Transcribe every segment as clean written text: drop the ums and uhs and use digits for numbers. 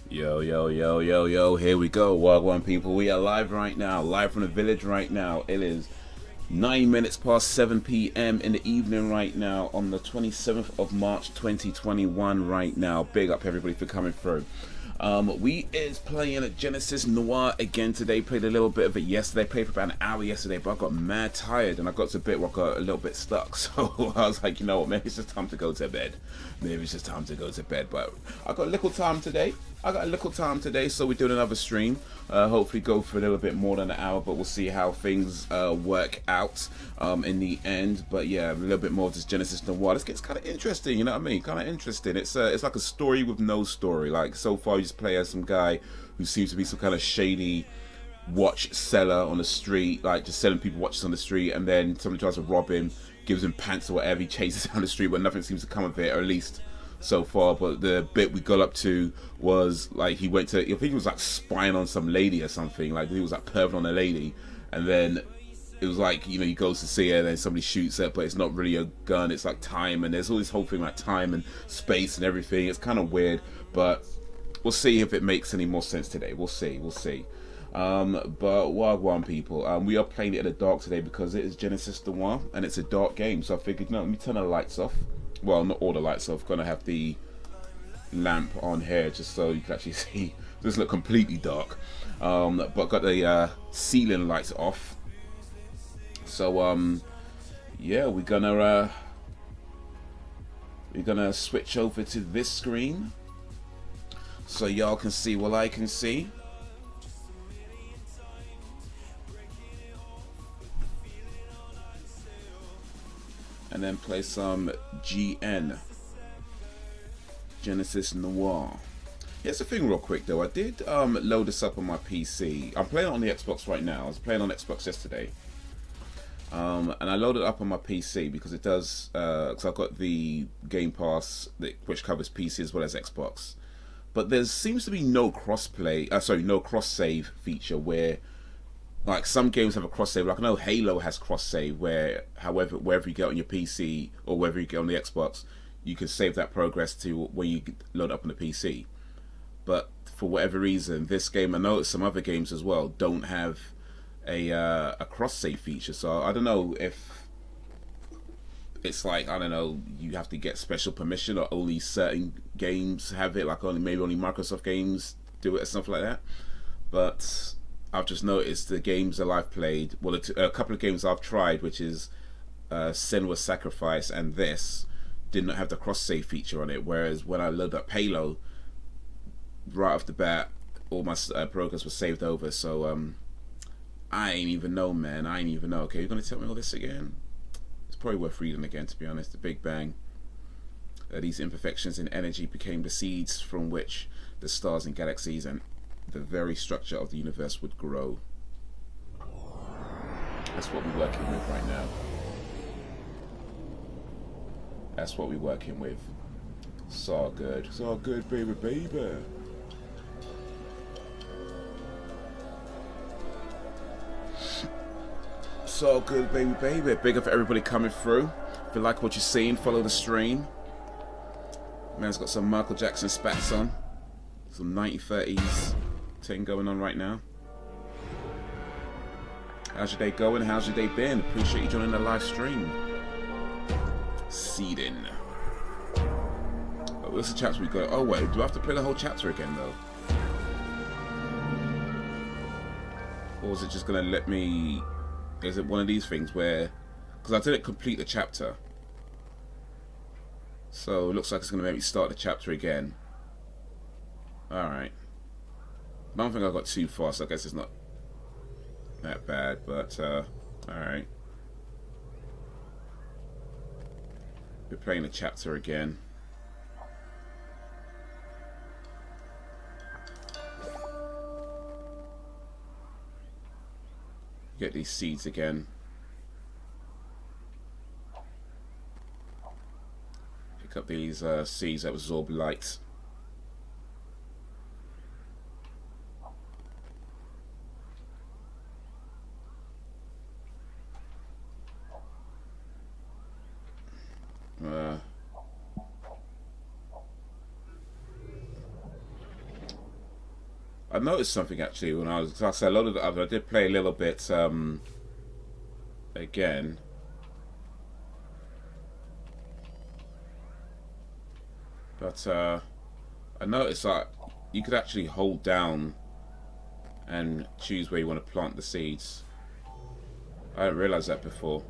Yo, yo, yo, yo, yo, here we go. Wagwan people, we are live right now, live from the village right now. It is 9 minutes past 7 p.m. in the evening right now on the 27th of March 2021 right now. Big up everybody for coming through. We is playing at Genesis Noir again today. Played a little bit of it yesterday. Played for about an hour yesterday, but I got mad tired and I got to a bit where I got a little bit stuck. So I was like, you know what, maybe it's just time to go to bed. Maybe it's just time to go to bed. But I got a little time today. So we're doing another stream. Hopefully go for a little bit more than an hour, but we'll see how things work out in the end. But yeah, a little bit more of this Genesis Noir. This gets kind of interesting, you know what I mean? Kind of interesting. It's like a story with no story. Like so far, you just play as some guy who seems to be some kind of shady watch seller on the street, like just selling people watches on the street, and then somebody tries to rob him, gives him pants or whatever. He chases down the street, but nothing seems to come of it, or at least so far. But the bit we got up to was like he went to, I think he was like spying on some lady or something, like he was like perving on a lady, and then it was like, you know, he goes to see her and then somebody shoots her, but it's not really a gun, it's like time, and there's all this whole thing like time and space and everything. It's kind of weird, but we'll see if it makes any more sense today. We'll see. But Wagwan people, we are playing it in the dark today because it is Genesis Noir and it's a dark game, so I figured, no, let me turn the lights off. Well, not all the lights off. Gonna have the lamp on here just so you can actually see. This look completely dark, but got the ceiling lights off. So yeah, we're gonna switch over to this screen so y'all can see what I can see. And then play some Genesis Noir. Here's the thing real quick though, I did load this up on my PC. I'm playing on the Xbox right now. I was playing on Xbox yesterday. And I loaded it up on my PC because it does, because I've got the Game Pass which covers PC as well as Xbox. But there seems to be no no cross save feature where, like, some games have a cross save. Like I know Halo has cross save where, however, wherever you get on your PC or wherever you get on the Xbox, you can save that progress to when you load up on the PC. But for whatever reason, this game, I know some other games as well, don't have a cross save feature. So I don't know if it's like, I don't know, you have to get special permission or only certain games have it, like maybe only Microsoft games do it or something like that. But I've just noticed the games that I've played, well, a couple of games I've tried, which is Senua's Sacrifice and this, did not have the cross save feature on it. Whereas when I loaded up Halo, right off the bat, all my progress was saved over. So I ain't even know, man. I ain't even know. Okay, you're gonna tell me all this again? It's probably worth reading again, to be honest. The Big Bang. These imperfections in energy became the seeds from which the stars and galaxies and the very structure of the universe would grow. That's what we're working with right now. That's what we're working with. It's all good. It's all good, baby, baby. It's all good, baby, baby. Big up for everybody coming through. If you like what you're seeing, follow the stream. Man's got some Michael Jackson spats on. Some 1930s thing going on right now. How's your day going? How's your day been? Appreciate you joining the live stream. Seeding. Oh, what's the chapter we got? Oh wait, do I have to play the whole chapter again though? Or is it just gonna let me? Is it one of these things where, because I didn't complete the chapter, so it looks like it's gonna make me start the chapter again. All right. I don't think I got too far, so I guess it's not that bad, but alright. We're playing the chapter again. Get these seeds again. Pick up these seeds that absorb light. I noticed something actually when I was, cause I said a lot of the other, I did play a little bit again. But I noticed that you could actually hold down and choose where you want to plant the seeds. I didn't realize that before.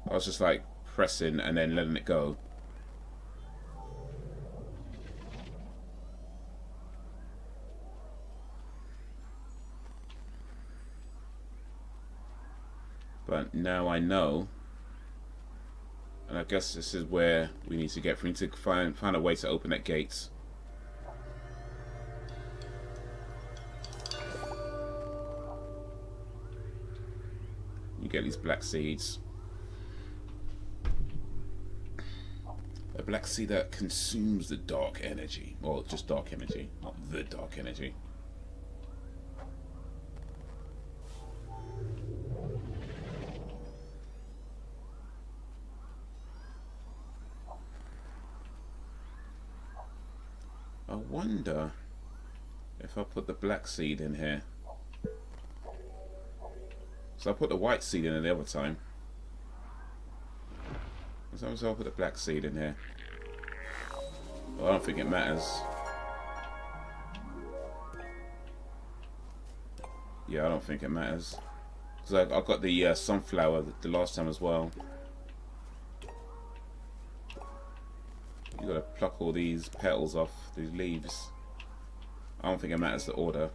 I was just like pressing and then letting it go. But now I know, and I guess this is where we need to get. We need to find a way to open that gate. You get these black seeds. A black seed that consumes the dark energy, or just dark energy, not the dark energy. I wonder if I put the black seed in here. So I put the white seed in the other time. So I'll put the black seed in here. Well, I don't think it matters. Yeah, I don't think it matters. Because I got the sunflower the last time as well. You gotta pluck all these petals off, these leaves. I don't think it matters the order.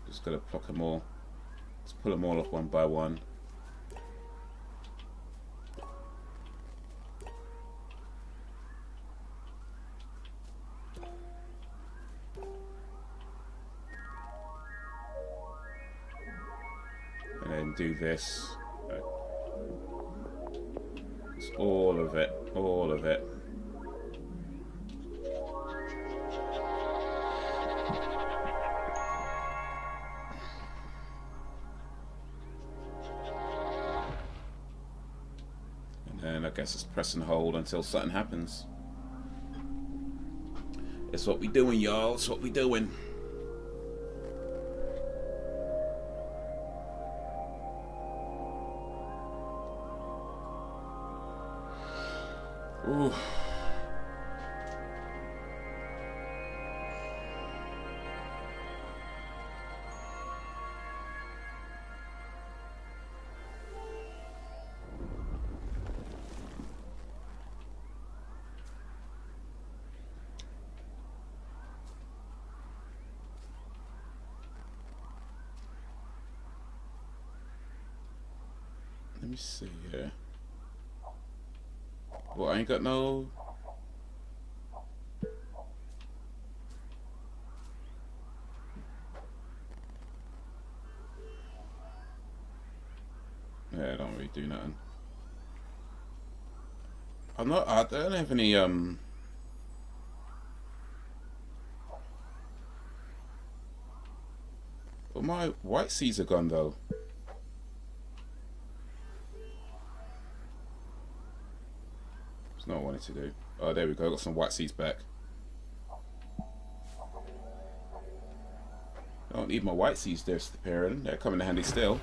Just gotta pluck them all. Just pull them all off one by one. And then do this. It's all of it, all of it. And then I guess it's press and hold until something happens. It's what we doing, y'all. It's what we doing. Ooh. Let me see here. Well, I ain't got no... Yeah, I don't really do nothing. I don't have any, Well, my white seeds are gone, though. Not what I wanted to do. Oh, there we go. Got some white seeds back. I don't need my white seeds disappearing. They're coming in handy still.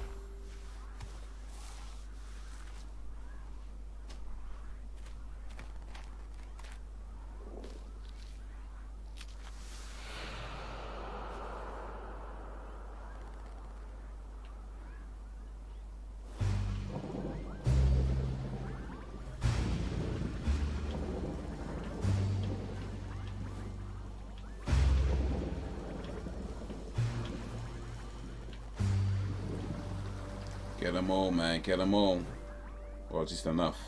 Get them all, man. Get them all. Or just enough.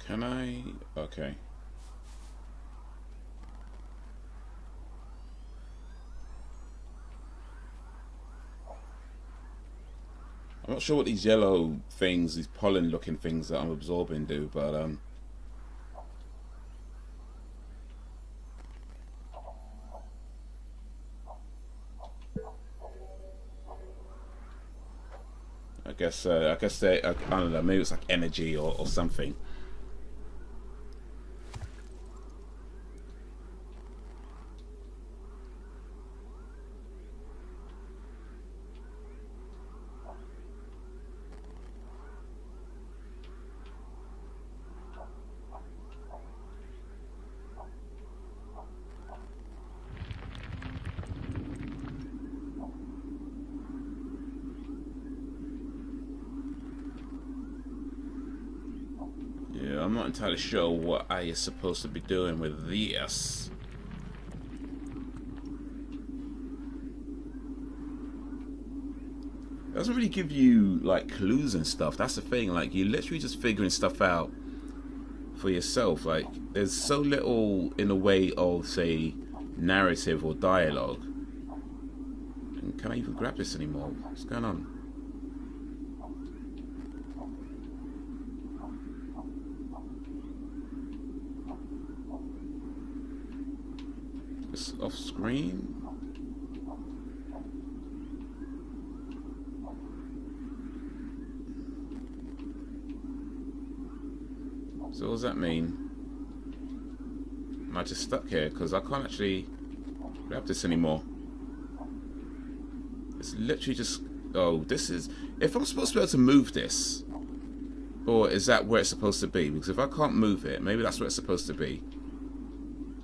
Can I? Okay. I'm not sure what these yellow things, these pollen looking things that I'm absorbing do, but I guess they, I don't know, maybe it's like energy or something. I'm not entirely sure what I is supposed to be doing with this. It doesn't really give you like clues and stuff. That's the thing. Like you're literally just figuring stuff out for yourself. Like there's so little in the way of, say, narrative or dialogue. And can I even grab this anymore? What's going on? It's off screen. So what does that mean? Am I just stuck here? Because I can't actually grab this anymore. It's literally just... Oh, this is... If I'm supposed to be able to move this, or is that where it's supposed to be? Because if I can't move it, maybe that's where it's supposed to be.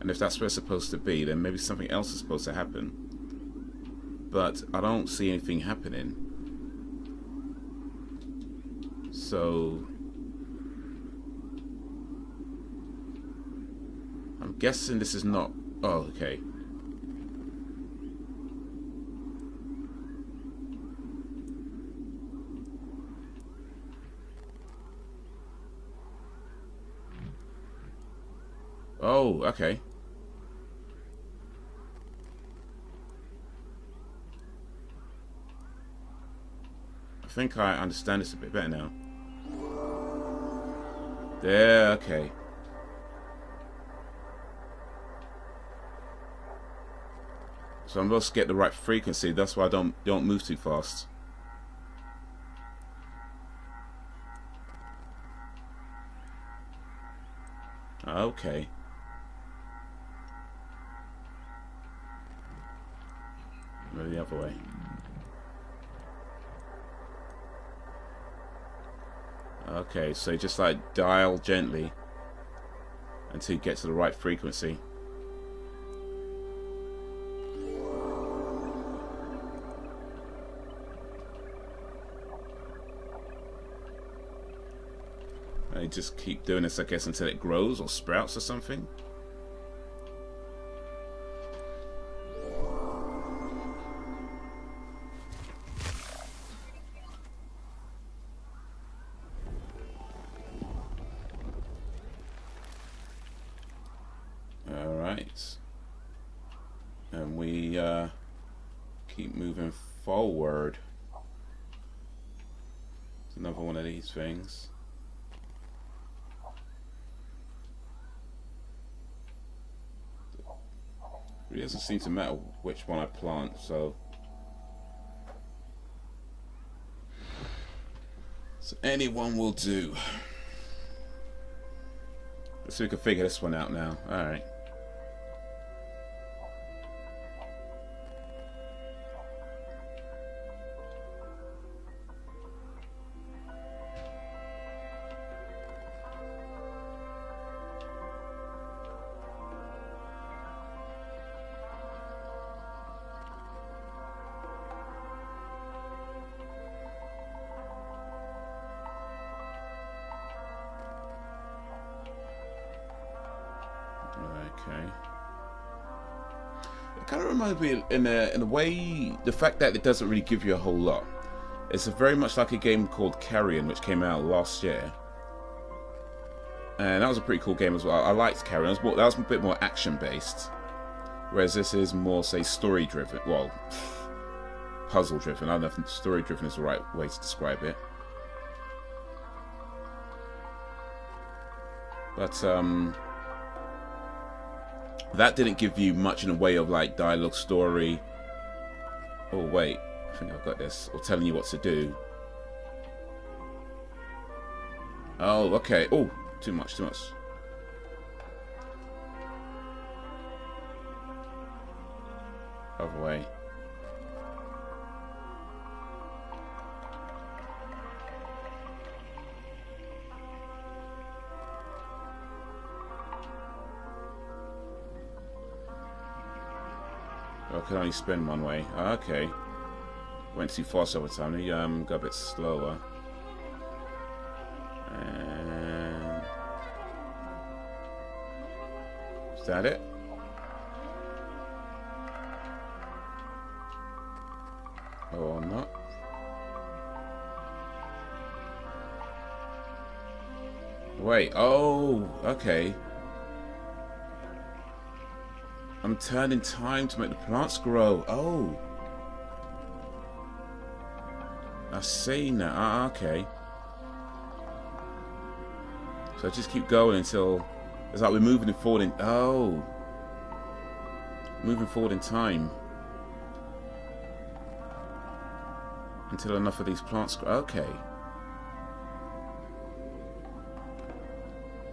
And if that's where it's supposed to be, then maybe something else is supposed to happen. But I don't see anything happening. So... I'm guessing this is not... Oh, okay. Oh, okay. I think I understand this a bit better now. There, okay. So I'm supposed to get the right frequency. That's why I don't move too fast. Okay. Maybe the other way. Okay, so just like dial gently until you get to the right frequency. And you just keep doing this, I guess, until it grows or sprouts or something. Alright. And we keep moving forward. It's another one of these things. It really doesn't seem to matter which one I plant, so anyone will do. Let's see if we can figure this one out now. Alright. Okay. It kind of reminds me, in a way, the fact that it doesn't really give you a whole lot. It's very much like a game called Carrion, which came out last year, and that was a pretty cool game as well. I liked Carrion. That was a bit more action based, whereas this is more, say, story driven. Well, puzzle driven. I don't know if story driven is the right way to describe it. But that didn't give you much in the way of like dialogue, story. Oh wait, I think I've got this. Or telling you what to do. Oh, okay. Oh, too much, too much. Other way. I can only spin one way. Oh, okay. Went too fast over time. Let me go a bit slower. And is that it? Or not? Wait. Oh, okay. I'm turning time to make the plants grow. Oh. I see now. Ah, okay. So I just keep going until it's like we're moving forward in. Oh. Moving forward in time. Until enough of these plants grow. Okay.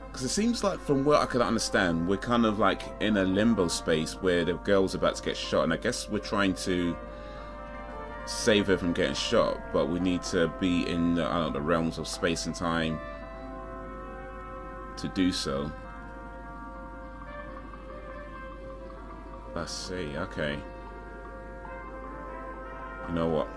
Because it seems like, from what I can understand, we're kind of like in a limbo space where the girl's about to get shot, and I guess we're trying to save her from getting shot, but we need to be in I don't know, the realms of space and time to do so. Let's see. Okay. You know what?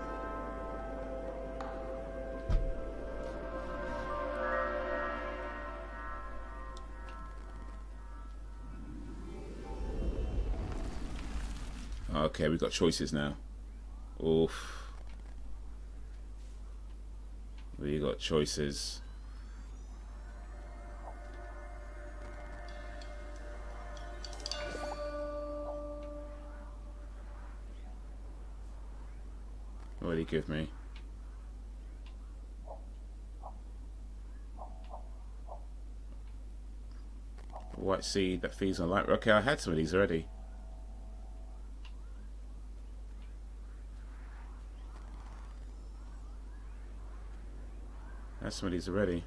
Okay, we've got choices now. Oof. We got choices. What did he give me? White seed that feeds on light. Okay, I had some of these already. That's some of these already.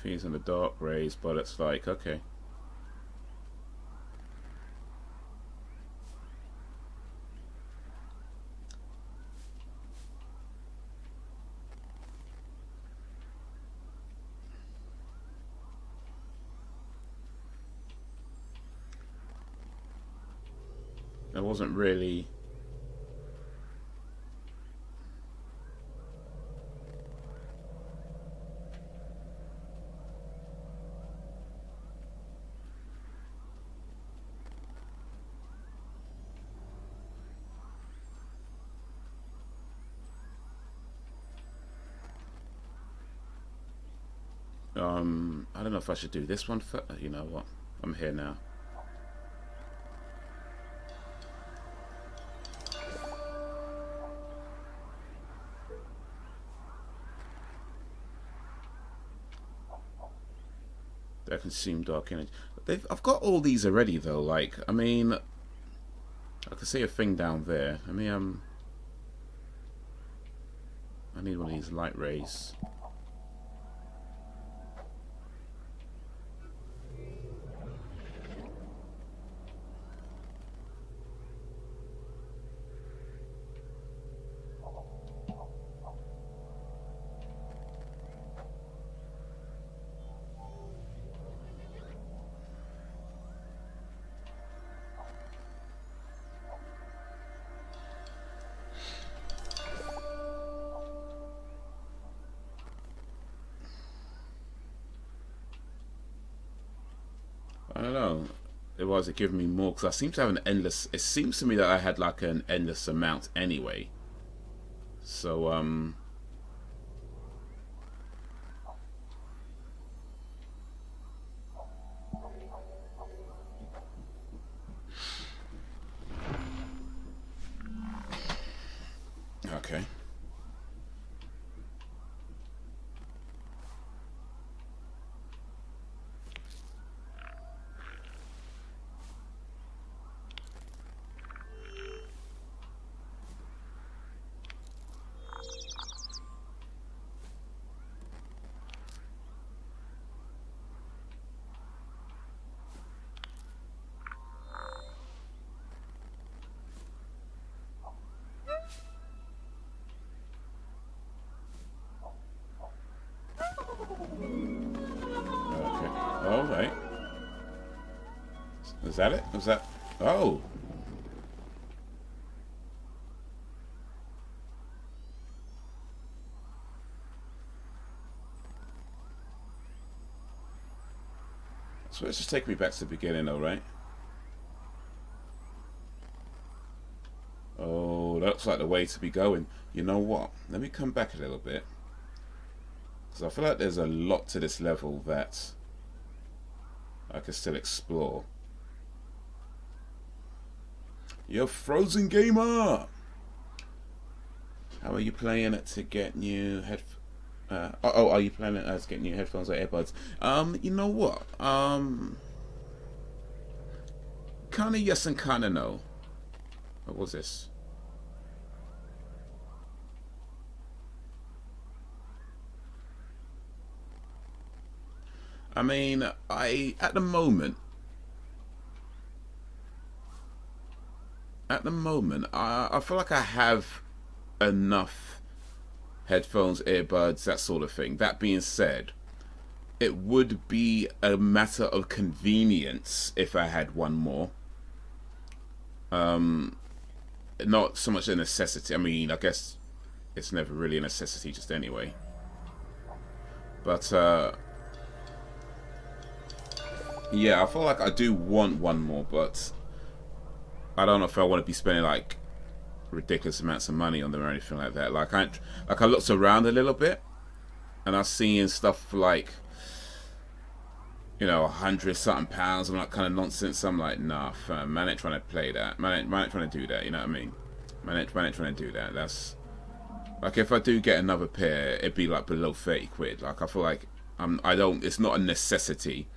Feeds on the dark rays, but it's like, okay. It wasn't really I don't know if I should do this one for, you know what, I'm here now. That consume dark energy. I've got all these already though. Like, I mean, I can see a thing down there. I mean, I need one of these light rays. I don't know. Was it giving me more? Because I seem to have an endless. It seems to me that I had like an endless amount anyway. So okay. All right. Is that it? Was that? Oh. So let's just take me back to the beginning, all right? Oh, that looks like the way to be going. You know what? Let me come back a little bit. Because I feel like there's a lot to this level that I can still explore. You're Frozen Gamer! How are you playing it to get new headphones? Are you planning to get new headphones or earbuds? You know what? Kinda yes and kinda no. What was this? I mean, at the moment, I feel like I have enough headphones, earbuds, that sort of thing. That being said, it would be a matter of convenience if I had one more. Not so much a necessity. I mean, I guess it's never really a necessity just anyway. But yeah, I feel like I do want one more, but I don't know if I want to be spending like ridiculous amounts of money on them or anything like that. Like I looked around a little bit, and I was seeing stuff like, you know, £100-something and that kind of nonsense. I'm like, nah, fam, man ain't trying to play that. Man ain't trying to do that. You know what I mean? Man ain't trying to do that. That's like, if I do get another pair, it'd be like below 30 quid. Like, I feel like I don't. It's not a necessity,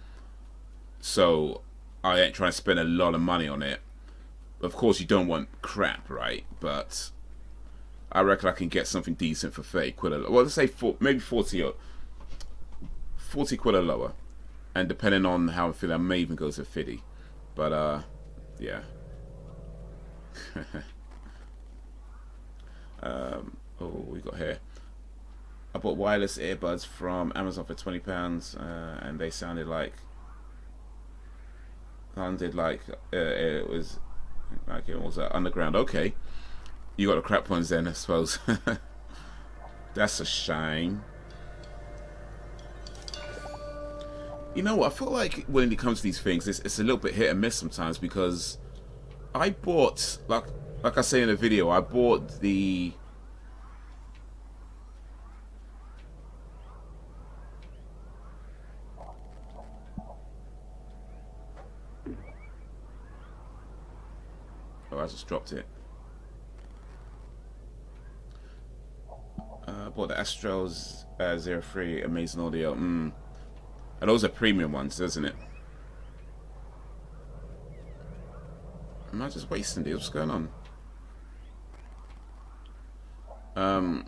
so I ain't trying to spend a lot of money on it. Of course, you don't want crap, right? But I reckon I can get something decent for 30 quid. Well, let's say maybe 40 quid or lower. And depending on how I feel, I may even go to 50. But, yeah. Oh, we got here. I bought wireless earbuds from Amazon for £20, and they sounded like... it was underground. Okay, you got the crap ones then, I suppose. That's a shame. You know what? I feel like when it comes to these things, it's a little bit hit and miss sometimes, because I bought, like I say in the video, I bought the... Oh, I just dropped it. I bought the Astros 03 Amazing Audio. And those are premium ones, isn't it? Am I just wasting it? What's going on? Yeah,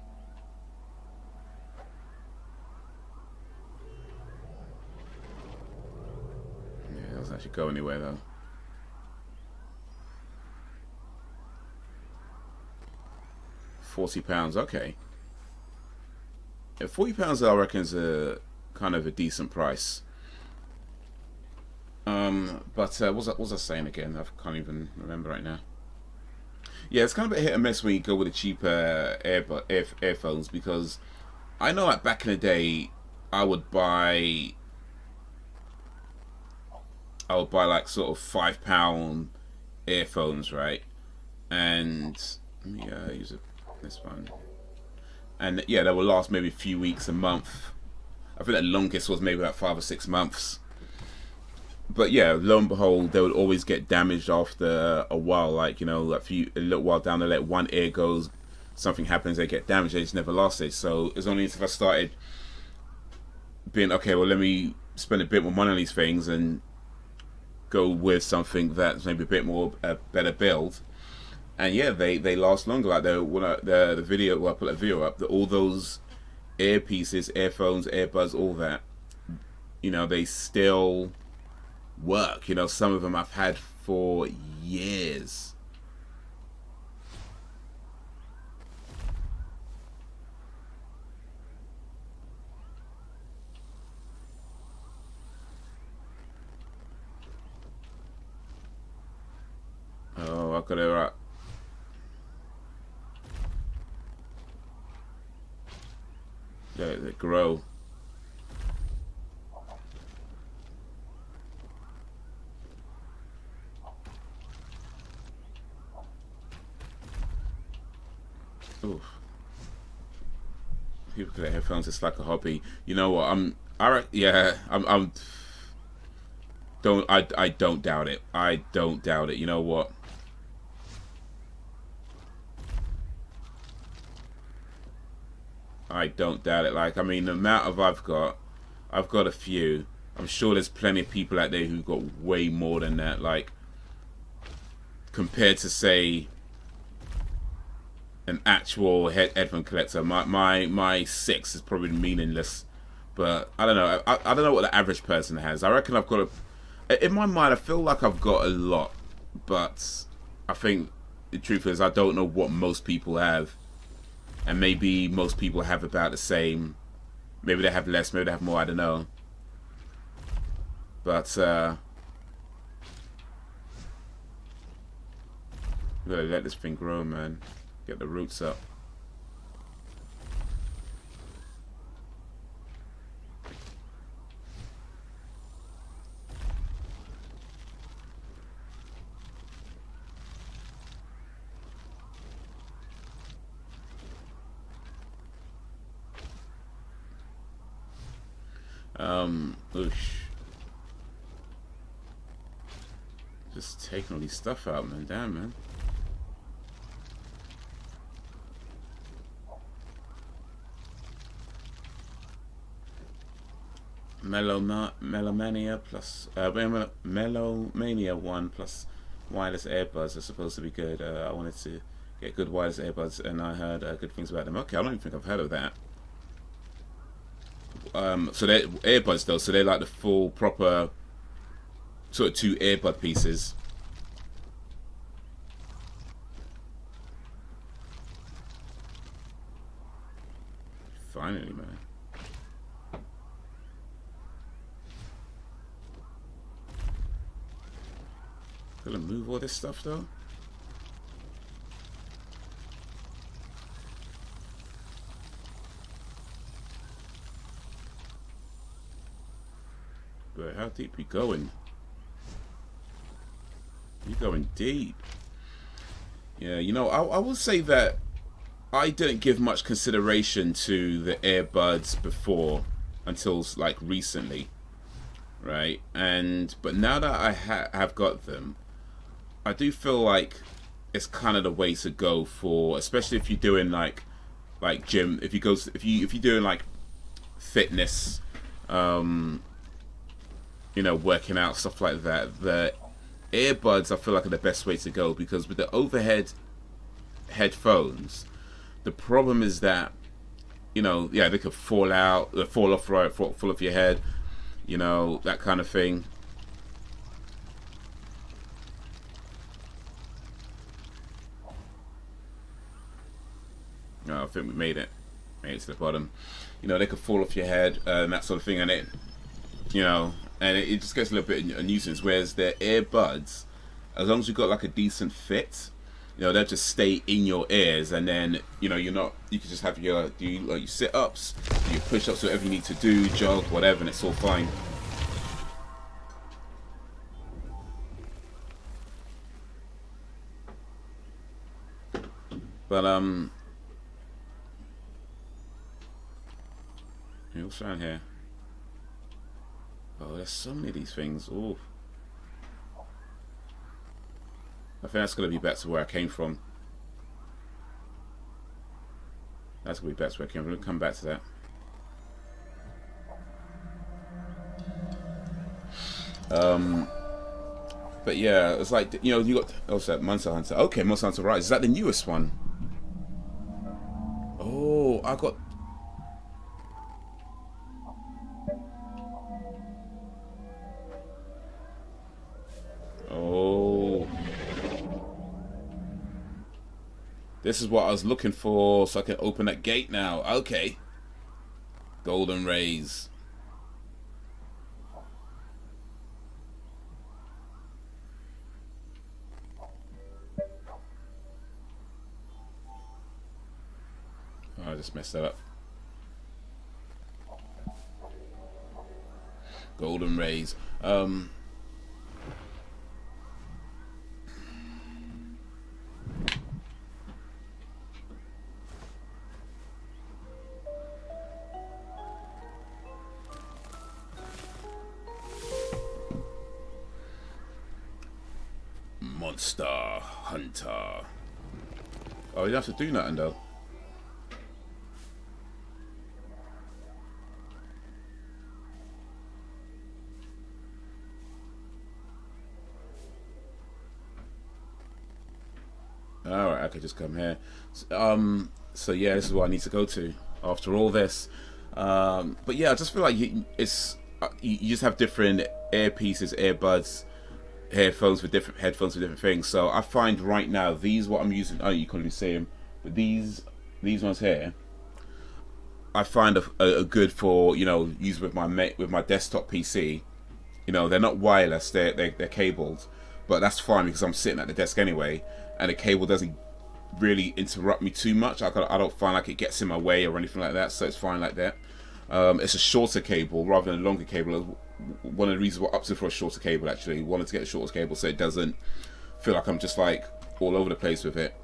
it doesn't actually go anywhere though. £40, okay. Yeah, £40 I reckon is a kind of a decent price. But what was I saying again? I can't even remember right now. Yeah, it's kind of a hit and miss when you go with the cheaper earphones, because I know like back in the day I would buy like sort of £5 earphones, right? And let me use this one. and yeah, they will last maybe a few weeks, a month. I think the longest was maybe about 5 or 6 months. But yeah, lo and behold, they would always get damaged after a while. Like, you know, a little while down the line, one ear goes, something happens, they get damaged, they just never lasted. So it's only if I started being, okay, well, let me spend a bit more money on these things and go with something that's maybe a bit more a better build. And yeah, they last longer. Like the video, well, I put a video up, all those earpieces, earphones, earbuds, all that, you know, they still work. You know, some of them I've had for years. Oh, I got it right. They grow. Oof. People collect headphones. It's like a hobby. You know what? I don't doubt it. I don't doubt it. You know what? I don't doubt it. Like, I mean, the amount of I've got a few. I'm sure there's plenty of people out there who've got way more than that. Like, compared to, say, an actual headphone collector, my 6 is probably meaningless. But I don't know. I don't know what the average person has. I reckon I've got in my mind, I feel like I've got a lot, but I think the truth is I don't know what most people have. And maybe most people have about the same. Maybe they have less, maybe they have more, I don't know. But we gotta let this thing grow, man. Get the roots up. Oosh. Just taking all these stuff out, man. Damn, man. Melomania plus Melomania 1 plus wireless earbuds are supposed to be good. I wanted to get good wireless earbuds, and I heard good things about them. Okay, I don't even think I've heard of that. So they're earbuds though, so they're like the full proper sort of 2 earbud pieces. Finally, man. Gonna move all this stuff though. But how deep you going? You're going deep. Yeah, you know, I will say that I didn't give much consideration to the earbuds before until like recently, right? But now that I have got them, I do feel like it's kind of the way to go for, especially if you're doing like gym. If you're doing like fitness, you know, working out, stuff like that. The earbuds I feel like are the best way to go, because with the overhead headphones, the problem is that, you know, yeah, they could fall off your head, you know, that kind of thing. I think we made it to the bottom. You know, they could fall off your head and that sort of thing, and it, you know, and it just gets a little bit a nuisance. Whereas the earbuds, as long as you've got like a decent fit, you know, they'll just stay in your ears, and then, you know, you can just have your sit ups, your push ups, whatever you need to do, jog, whatever, and it's all fine. But me. What's around here? Oh, there's so many of these things. Oh, I think that's going to be back to where I came from. That's going to be back to where I came from. We'll come back to that. But yeah, it's like, you know, you got, oh, what's that? Monster Hunter. Okay, Monster Hunter Rise. Is that the newest one? Oh, I got... Oh. This is what I was looking for, so I can open that gate now. Okay. Golden Rays. Oh, I just messed that up. Golden Rays. Monster Hunter. Oh, you have to do nothing though. Alright, I could just come here. So yeah, this is what I need to go to after all this. But yeah, I just feel like you just have different earpieces, earbuds, headphones for different things. So I find right now these what I'm using. Oh, you can't even see them, but these ones here, I find are good for, you know, use with my desktop PC. You know, they're not wireless, they're cabled, but that's fine because I'm sitting at the desk anyway, and the cable doesn't really interrupt me too much. I don't find like it gets in my way or anything like that, so it's fine like that. It's a shorter cable rather than a longer cable. One of the reasons we're opting for a shorter cable, actually wanted to get a shorter cable so it doesn't feel like I'm just like all over the place with it.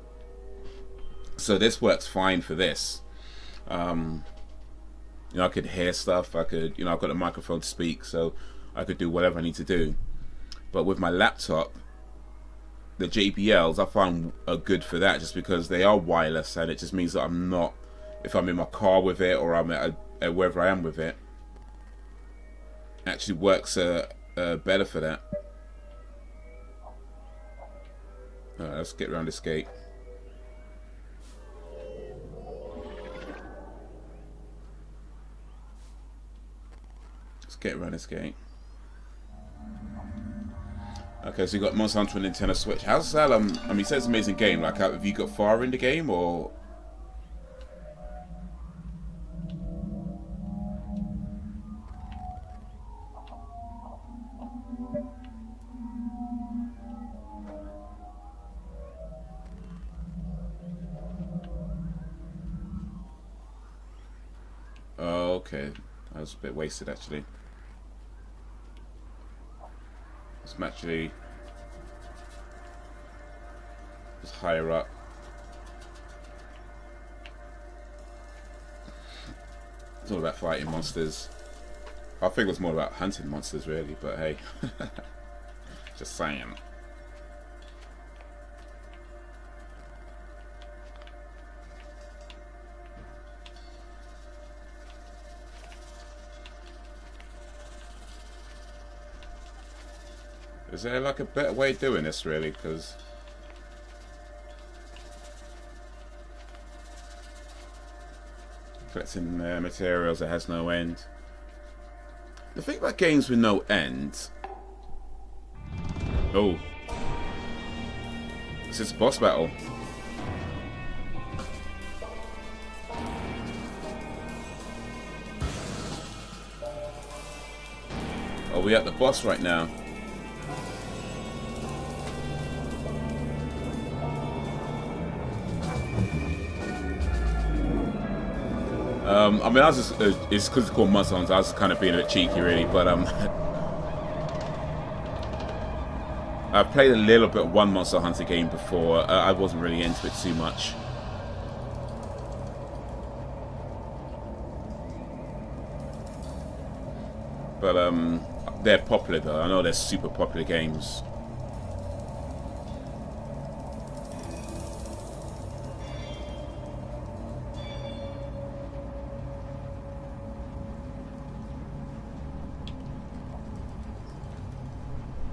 So this works fine for this. You know, I could hear stuff, I could, you know, I've got a microphone to speak, so I could do whatever I need to do. But with my laptop, the JBLs I find are good for that, just because they are wireless, and it just means that I'm not, if I'm in my car with it or I'm at wherever I am with it, actually works better for that. Alright, let's get around this gate. Let's get around this gate. Okay, so you got Monster Hunter and Nintendo Switch. How's that? I mean, it says it's an amazing game. Like, have you got far in the game, or? Oh, okay. That was a bit wasted, actually. I'm actually just higher up. It's all about fighting monsters. I think it was more about hunting monsters, really, but hey. Just saying. Is there like a better way of doing this, really? Because collecting materials that has no end. The thing about games with no end. Oh, this is a boss battle. Oh, we're at the boss right now. I mean, I was just, it's because it's called Monster Hunter, I was kind of being a bit cheeky, really, but I've played a little bit of one Monster Hunter game before. I wasn't really into it too much. But they're popular though. I know they're super popular games.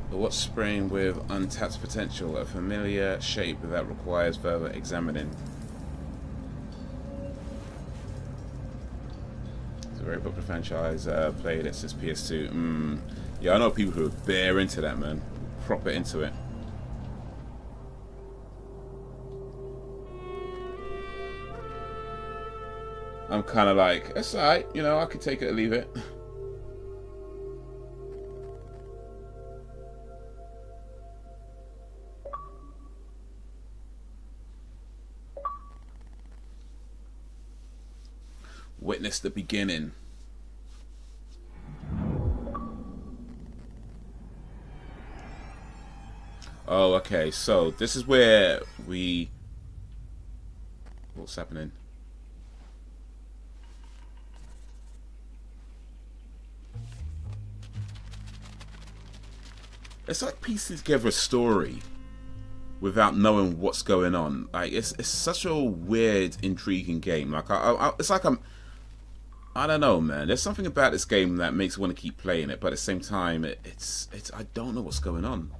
What's spraying with untapped potential? A familiar shape that requires further examining. It's a very popular franchise. Played it since PS2. Yeah, I know people who are bare into that, man. Proper into it. I'm kind of like, it's alright, you know, I could take it or leave it. Witness the beginning. Oh, okay. So this is where we... What's happening? It's like piecing together a story without knowing what's going on. Like it's such a weird, intriguing game. Like it's like I don't know, man. There's something about this game that makes me want to keep playing it, but at the same time, it's I don't know what's going on.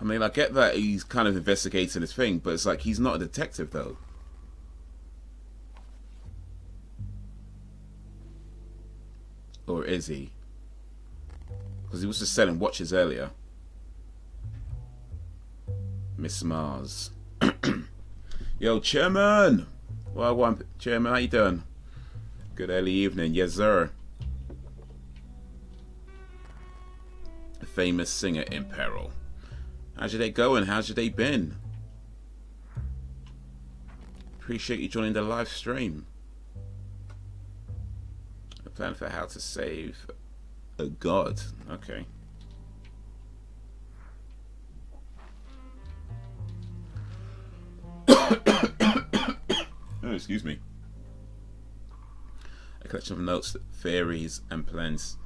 I mean, I get that he's kind of investigating his thing, but it's like he's not a detective, though. Or is he? Because he was just selling watches earlier. Miss Mars. Yo, Chairman! Well, Chairman, how you doing? Good early evening. Yes, sir. A famous singer in peril. How's your day going? How's your day been? Appreciate you joining the live stream. A plan for how to save a god. Okay. Oh, excuse me. A collection of notes, theories, and plans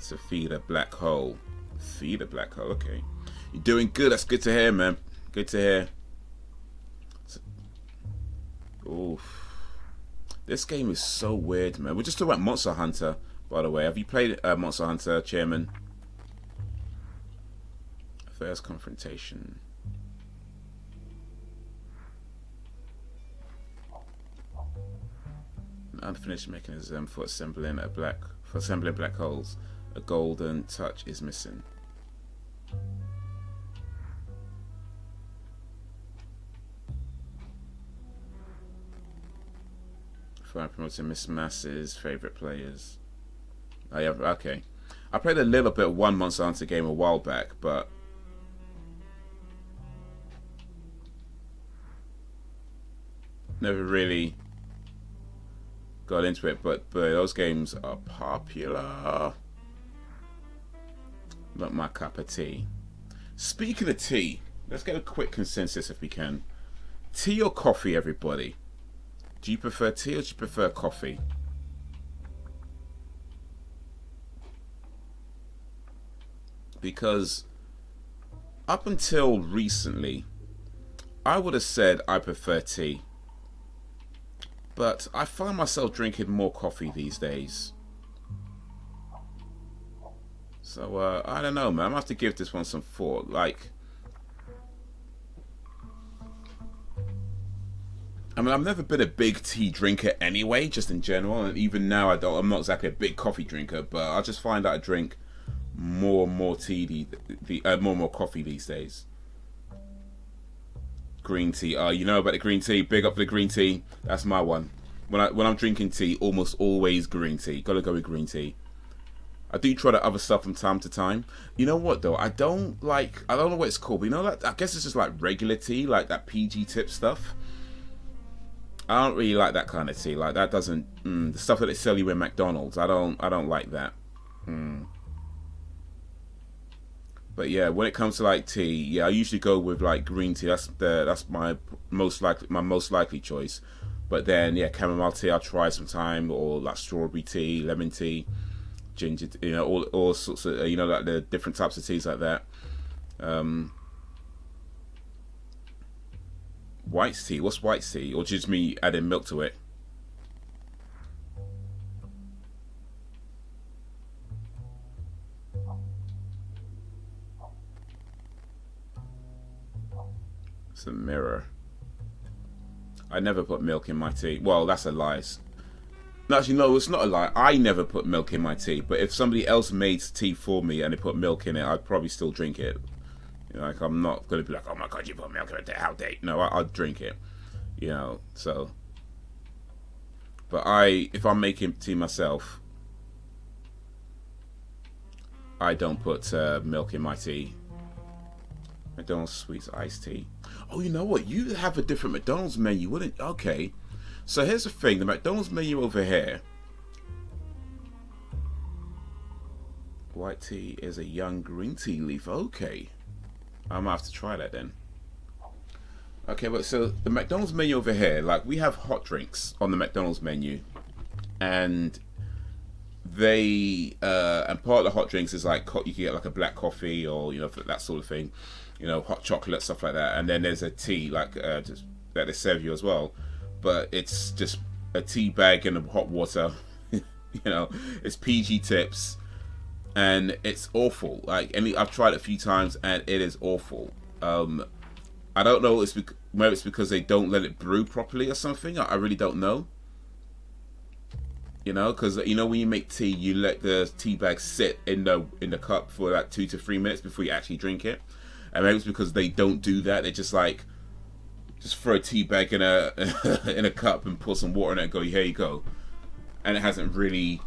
to feed a black hole. Feed a black hole, okay. You're doing good, that's good to hear, man. Good to hear. Oof. This game is so weird, man. We're just talking about Monster Hunter, by the way. Have you played Monster Hunter, Chairman? First confrontation. An unfinished mechanism for assembling black holes. A golden touch is missing. For promoting Miss Mass's favorite players. Oh yeah, okay. I played a little bit of one Monster Hunter game a while back, but never really got into it. But those games are popular. Not my cup of tea. Speaking of tea, let's get a quick consensus if we can. Tea or coffee, everybody? Do you prefer tea or do you prefer coffee? Because up until recently, I would have said I prefer tea. But I find myself drinking more coffee these days. So, I don't know, man. I'm going to have to give this one some thought. Like, I mean, I've never been a big tea drinker anyway, just in general. And even now, I'm not exactly a big coffee drinker. But I just find that I drink more and more tea, more and more coffee these days. Green tea. You know about the green tea. Big up for the green tea. That's my one. When I'm drinking tea, almost always green tea. Gotta go with green tea. I do try the other stuff from time to time. You know what though? I don't know what it's called, but you know, like, I guess it's just like regular tea, like that PG tip stuff. I don't really like that kind of tea. Like that doesn't the stuff that they sell you in McDonald's. I don't like that. But yeah, when it comes to like tea, yeah, I usually go with like green tea. That's my most likely choice. But then yeah, chamomile tea I'll try sometime, or like strawberry tea, lemon tea, ginger, you know, all sorts of like the different types of teas like that. White tea, what's white tea? Or just me adding milk to it? It's a mirror. I never put milk in my tea. Well, that's a lie. No, actually, no, it's not a lie. I never put milk in my tea. But if somebody else made tea for me and they put milk in it, I'd probably still drink it. You know, like, I'm not going to be like, oh my god, you put milk in it, how dare you? No, I'd drink it. You know, so. But if I'm making tea myself, I don't put milk in my tea. McDonald's sweets iced tea. Oh, you know what? You have a different McDonald's menu, wouldn't? Okay. So here's the thing: the McDonald's menu over here. White tea is a young green tea leaf. Okay, I'm gonna have to try that then. Okay, but so the McDonald's menu over here, like we have hot drinks on the McDonald's menu, and and part of the hot drinks is like you can get like a black coffee or that sort of thing, hot chocolate, stuff like that, and then there's a tea like just that they serve you as well, but it's just a tea bag and hot water. It's PG tips, and it's awful. Like I've tried it a few times and it is awful. I don't know whether it's because they don't let it brew properly or something. I really don't know. Because when you make tea, you let the tea bag sit in the cup for like 2 to 3 minutes before you actually drink it. And maybe it's because they don't do that. They just throw a tea bag in a in a cup and pour some water in it and go, here you go. And it hasn't really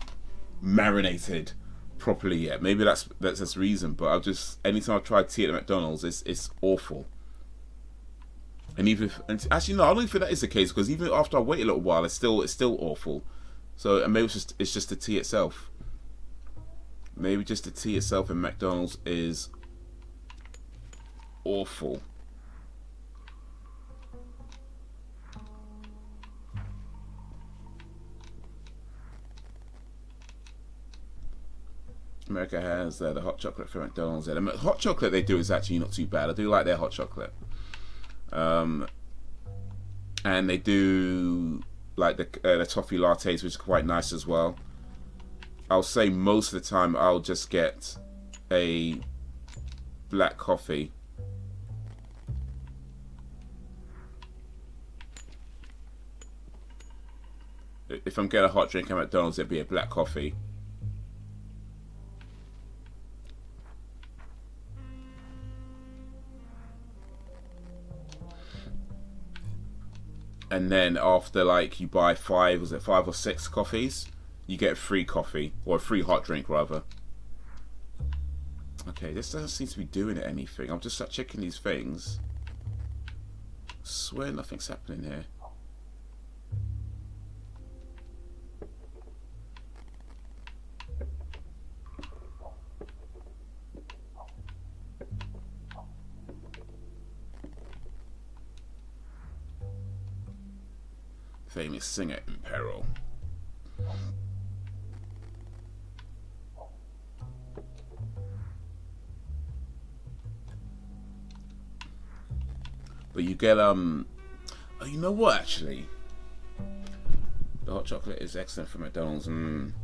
marinated properly yet. Maybe that's the reason. But anytime I've tried tea at McDonald's, it's awful. And actually no, I don't think that is the case, because even after I wait a little while, it's still awful. So maybe it's just the tea itself. Maybe just the tea itself in McDonald's is awful. America has the hot chocolate for McDonald's. The hot chocolate they do is actually not too bad. I do like their hot chocolate. And they do like the toffee lattes, which is quite nice as well. I'll say most of the time I'll just get a black coffee. If I'm getting a hot drink at McDonald's, it'd be a black coffee. And then after you buy 5 or 6 coffees, you get a free coffee, or a free hot drink rather. Okay, this doesn't seem to be doing anything. I'm just checking these things. I swear nothing's happening here. Famous singer in peril. But you get oh, you know what, actually, the hot chocolate is excellent from McDonald's.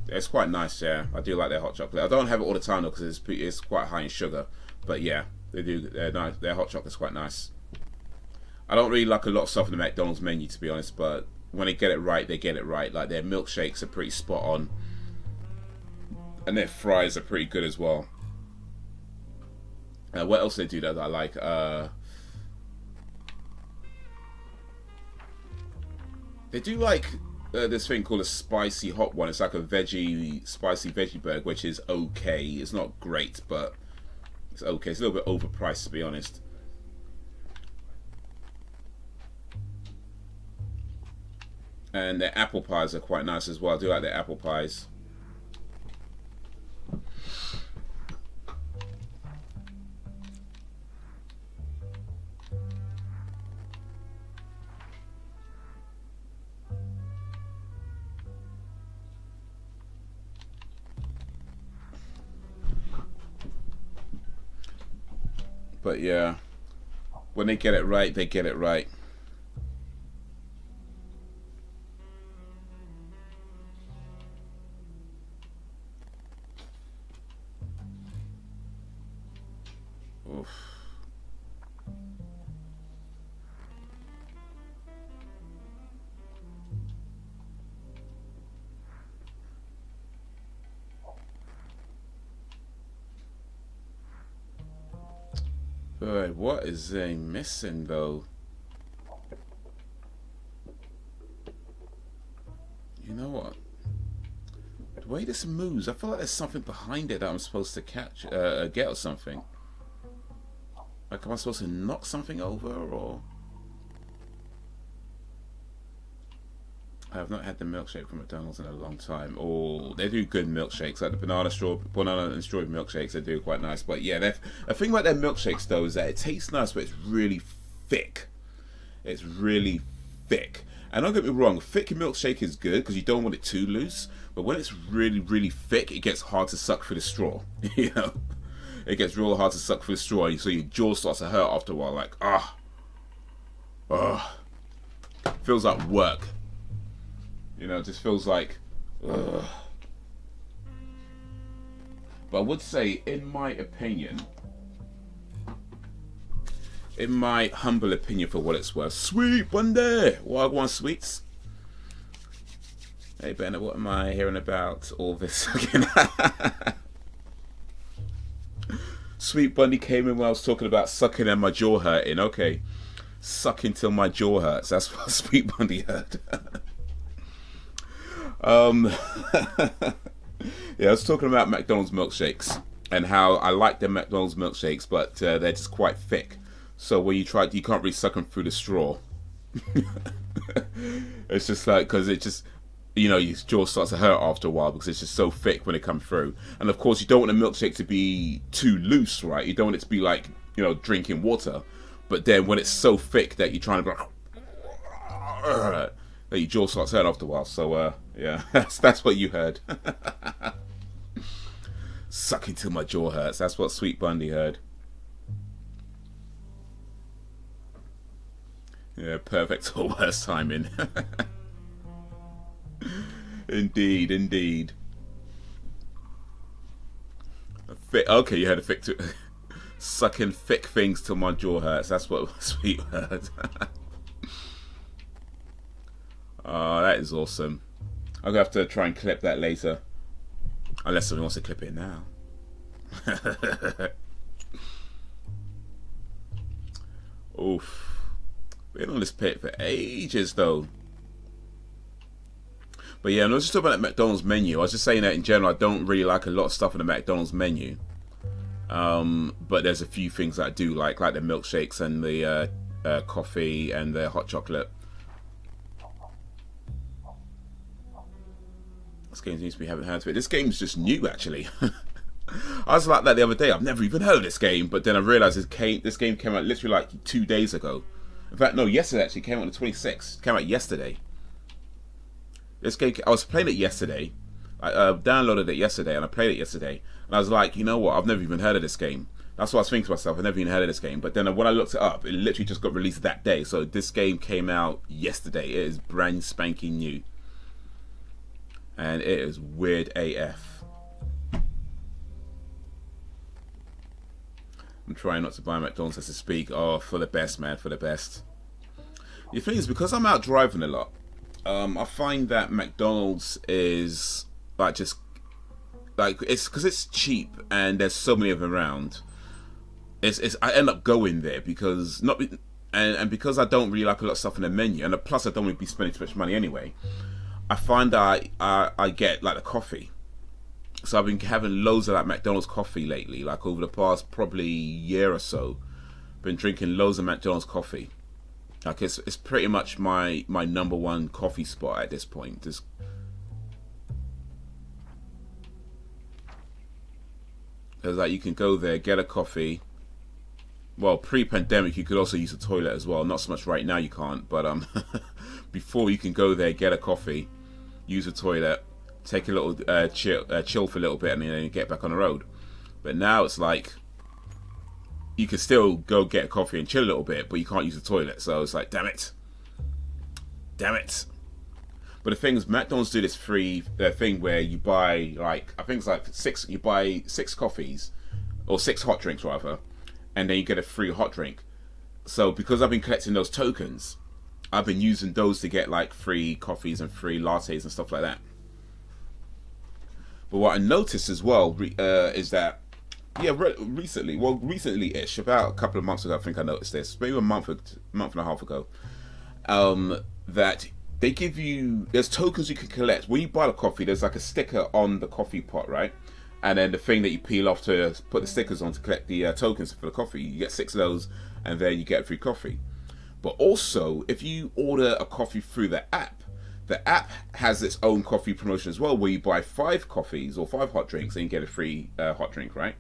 It's quite nice. Yeah, I do like their hot chocolate. I don't have it all the time though, because it's quite high in sugar. But yeah, they do. They're nice. Their hot chocolate's quite nice. I don't really like a lot of stuff in the McDonald's menu, to be honest, but when they get it right, they get it right. Like their milkshakes are pretty spot on, and their fries are pretty good as well. What else they do that I like? They do like this thing called a spicy hot one. It's like a spicy veggie burger, which is okay. It's not great, but it's okay. It's a little bit overpriced, to be honest. And their apple pies are quite nice as well. I do like their apple pies. But yeah, when they get it right, they get it right. Oof. But what is they missing though? You know what? The way this moves, I feel like there's something behind it that I'm supposed to catch, get or something. Like, am I supposed to knock something over, or? I have not had the milkshake from McDonald's in a long time. Oh, they do good milkshakes, like the banana and strawberry milkshakes. They do quite nice. But yeah, the thing about their milkshakes though is that it tastes nice, but it's really thick. It's really thick. And don't get me wrong, thick milkshake is good because you don't want it too loose. But when it's really, really thick, it gets hard to suck through the straw. You know, it gets real hard to suck through the straw, so your jaw starts to hurt after a while. Like feels like work. You know, it just feels like, ugh. But I would say, in my opinion, in my humble opinion for what it's worth, sweet one day, Wagwan sweets. Hey Bennett, what am I hearing about all this again? Sweet Bunny came in when I was talking about sucking and my jaw hurting. Okay, sucking till my jaw hurts. That's what Sweet Bunny heard. Yeah, I was talking about McDonald's milkshakes and how I like the McDonald's milkshakes, but they're just quite thick. So when you try, you can't really suck them through the straw. It's just like, because it just, you know, your jaw starts to hurt after a while because it's just so thick when it comes through. And of course, you don't want a milkshake to be too loose, right? You don't want it to be like, you know, drinking water. But then when it's so thick that you're trying to that your jaw starts hurting after a while. So yeah, that's what you heard. Sucking till my jaw hurts. That's what Sweet Bundy heard. Yeah, perfect or worst timing. Indeed, indeed. Okay, you heard a thick too. Sucking thick things till my jaw hurts. That's what Sweet heard. Oh, that is awesome. I'm gonna have to try and clip that later. Unless someone wants to clip it now. Oof. Been on this pit for ages though. But yeah, I'm not just talking about the McDonald's menu. I was just saying that in general, I don't really like a lot of stuff on the McDonald's menu. But there's a few things that I do like the milkshakes and the coffee and the hot chocolate. This game seems to be having heard of it. This game's just new, actually. I was like that the other day. I've never even heard of this game, but then I realised this game came out literally like 2 days ago. In fact, no, yesterday actually. It came out on the 26th. It came out yesterday. This game, I was playing it yesterday. I downloaded it yesterday and I played it yesterday. And I was like, you know what? I've never even heard of this game. That's what I was thinking to myself. I've never even heard of this game. But then when I looked it up, it literally just got released that day. So this game came out yesterday. It is brand spanking new. And it is weird AF. I'm trying not to buy McDonald's as I speak. Oh, for the best, man, for the best. The thing is, because I'm out driving a lot, I find that McDonald's is like it's because it's cheap and there's so many of them around. I end up going there because because I don't really like a lot of stuff in the menu, and plus I don't want to be spending too much money anyway. I find that I get like the coffee. So I've been having loads of like McDonald's coffee lately, like over the past probably year or so. Been drinking loads of McDonald's coffee. Like it's pretty much my number one coffee spot at this point. It's like you can go there, get a coffee. Well, pre-pandemic you could also use the toilet as well. Not so much right now you can't, but before you can go there, get a coffee, use the toilet, take a little chill for a little bit, and then get back on the road. But now it's like you can still go get a coffee and chill a little bit, but you can't use the toilet. So it's like, damn it. But the thing is, McDonald's do this free thing where you buy, like, I think it's like you buy 6 coffees, or 6 hot drinks rather, and then you get a free hot drink. So because I've been collecting those tokens, I've been using those to get like free coffees and free lattes and stuff like that. But what I noticed as well is that, yeah, recently-ish, about a couple of months ago, I think I noticed this, maybe a month and a half ago, that they give you, there's tokens you can collect. When you buy the coffee, there's like a sticker on the coffee pot, right? And then the thing that you peel off to put the stickers on to collect the tokens for the coffee. You get 6 of those, and then you get a free coffee. But also, if you order a coffee through the app has its own coffee promotion as well, where you buy 5 coffees or 5 hot drinks and you get a free hot drink, right?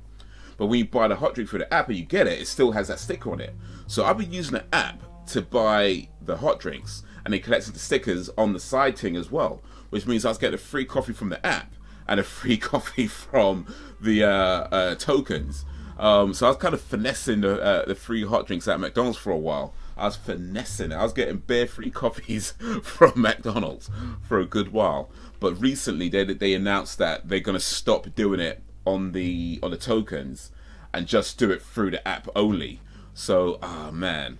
But when you buy the hot drink through the app and you get it, it still has that sticker on it. So I've been using the app to buy the hot drinks, and they collected the stickers on the side thing as well, which means I was getting a free coffee from the app and a free coffee from the tokens. So I was kind of finessing the free hot drinks at McDonald's for a while. I was finessing it. I was getting bare free coffees from McDonald's for a good while. But recently they announced that they're going to stop doing it on the tokens and just do it through the app only. So, man,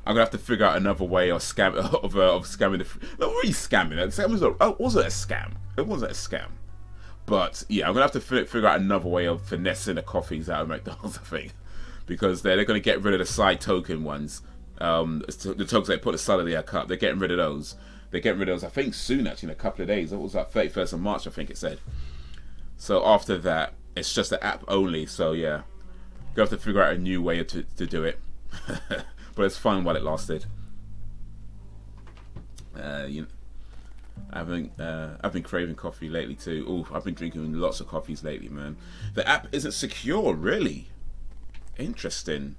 I'm gonna have to figure out another way of scamming the. Not really scamming. It wasn't a scam. It wasn't a scam. But yeah, I'm gonna have to figure out another way of finessing the coffees out of McDonald's, I think, because they're gonna get rid of the side token ones. The tokens they put aside of the cup, they're getting rid of those. They're getting rid of those, I think, soon, actually, in a couple of days. It was like 31st of March, I think it said. So after that, it's just the app only. So yeah, gonna have to figure out a new way to do it. But it's fun while it lasted. I've been craving coffee lately too. Oh, I've been drinking lots of coffees lately, man. The app isn't secure, really. Interesting.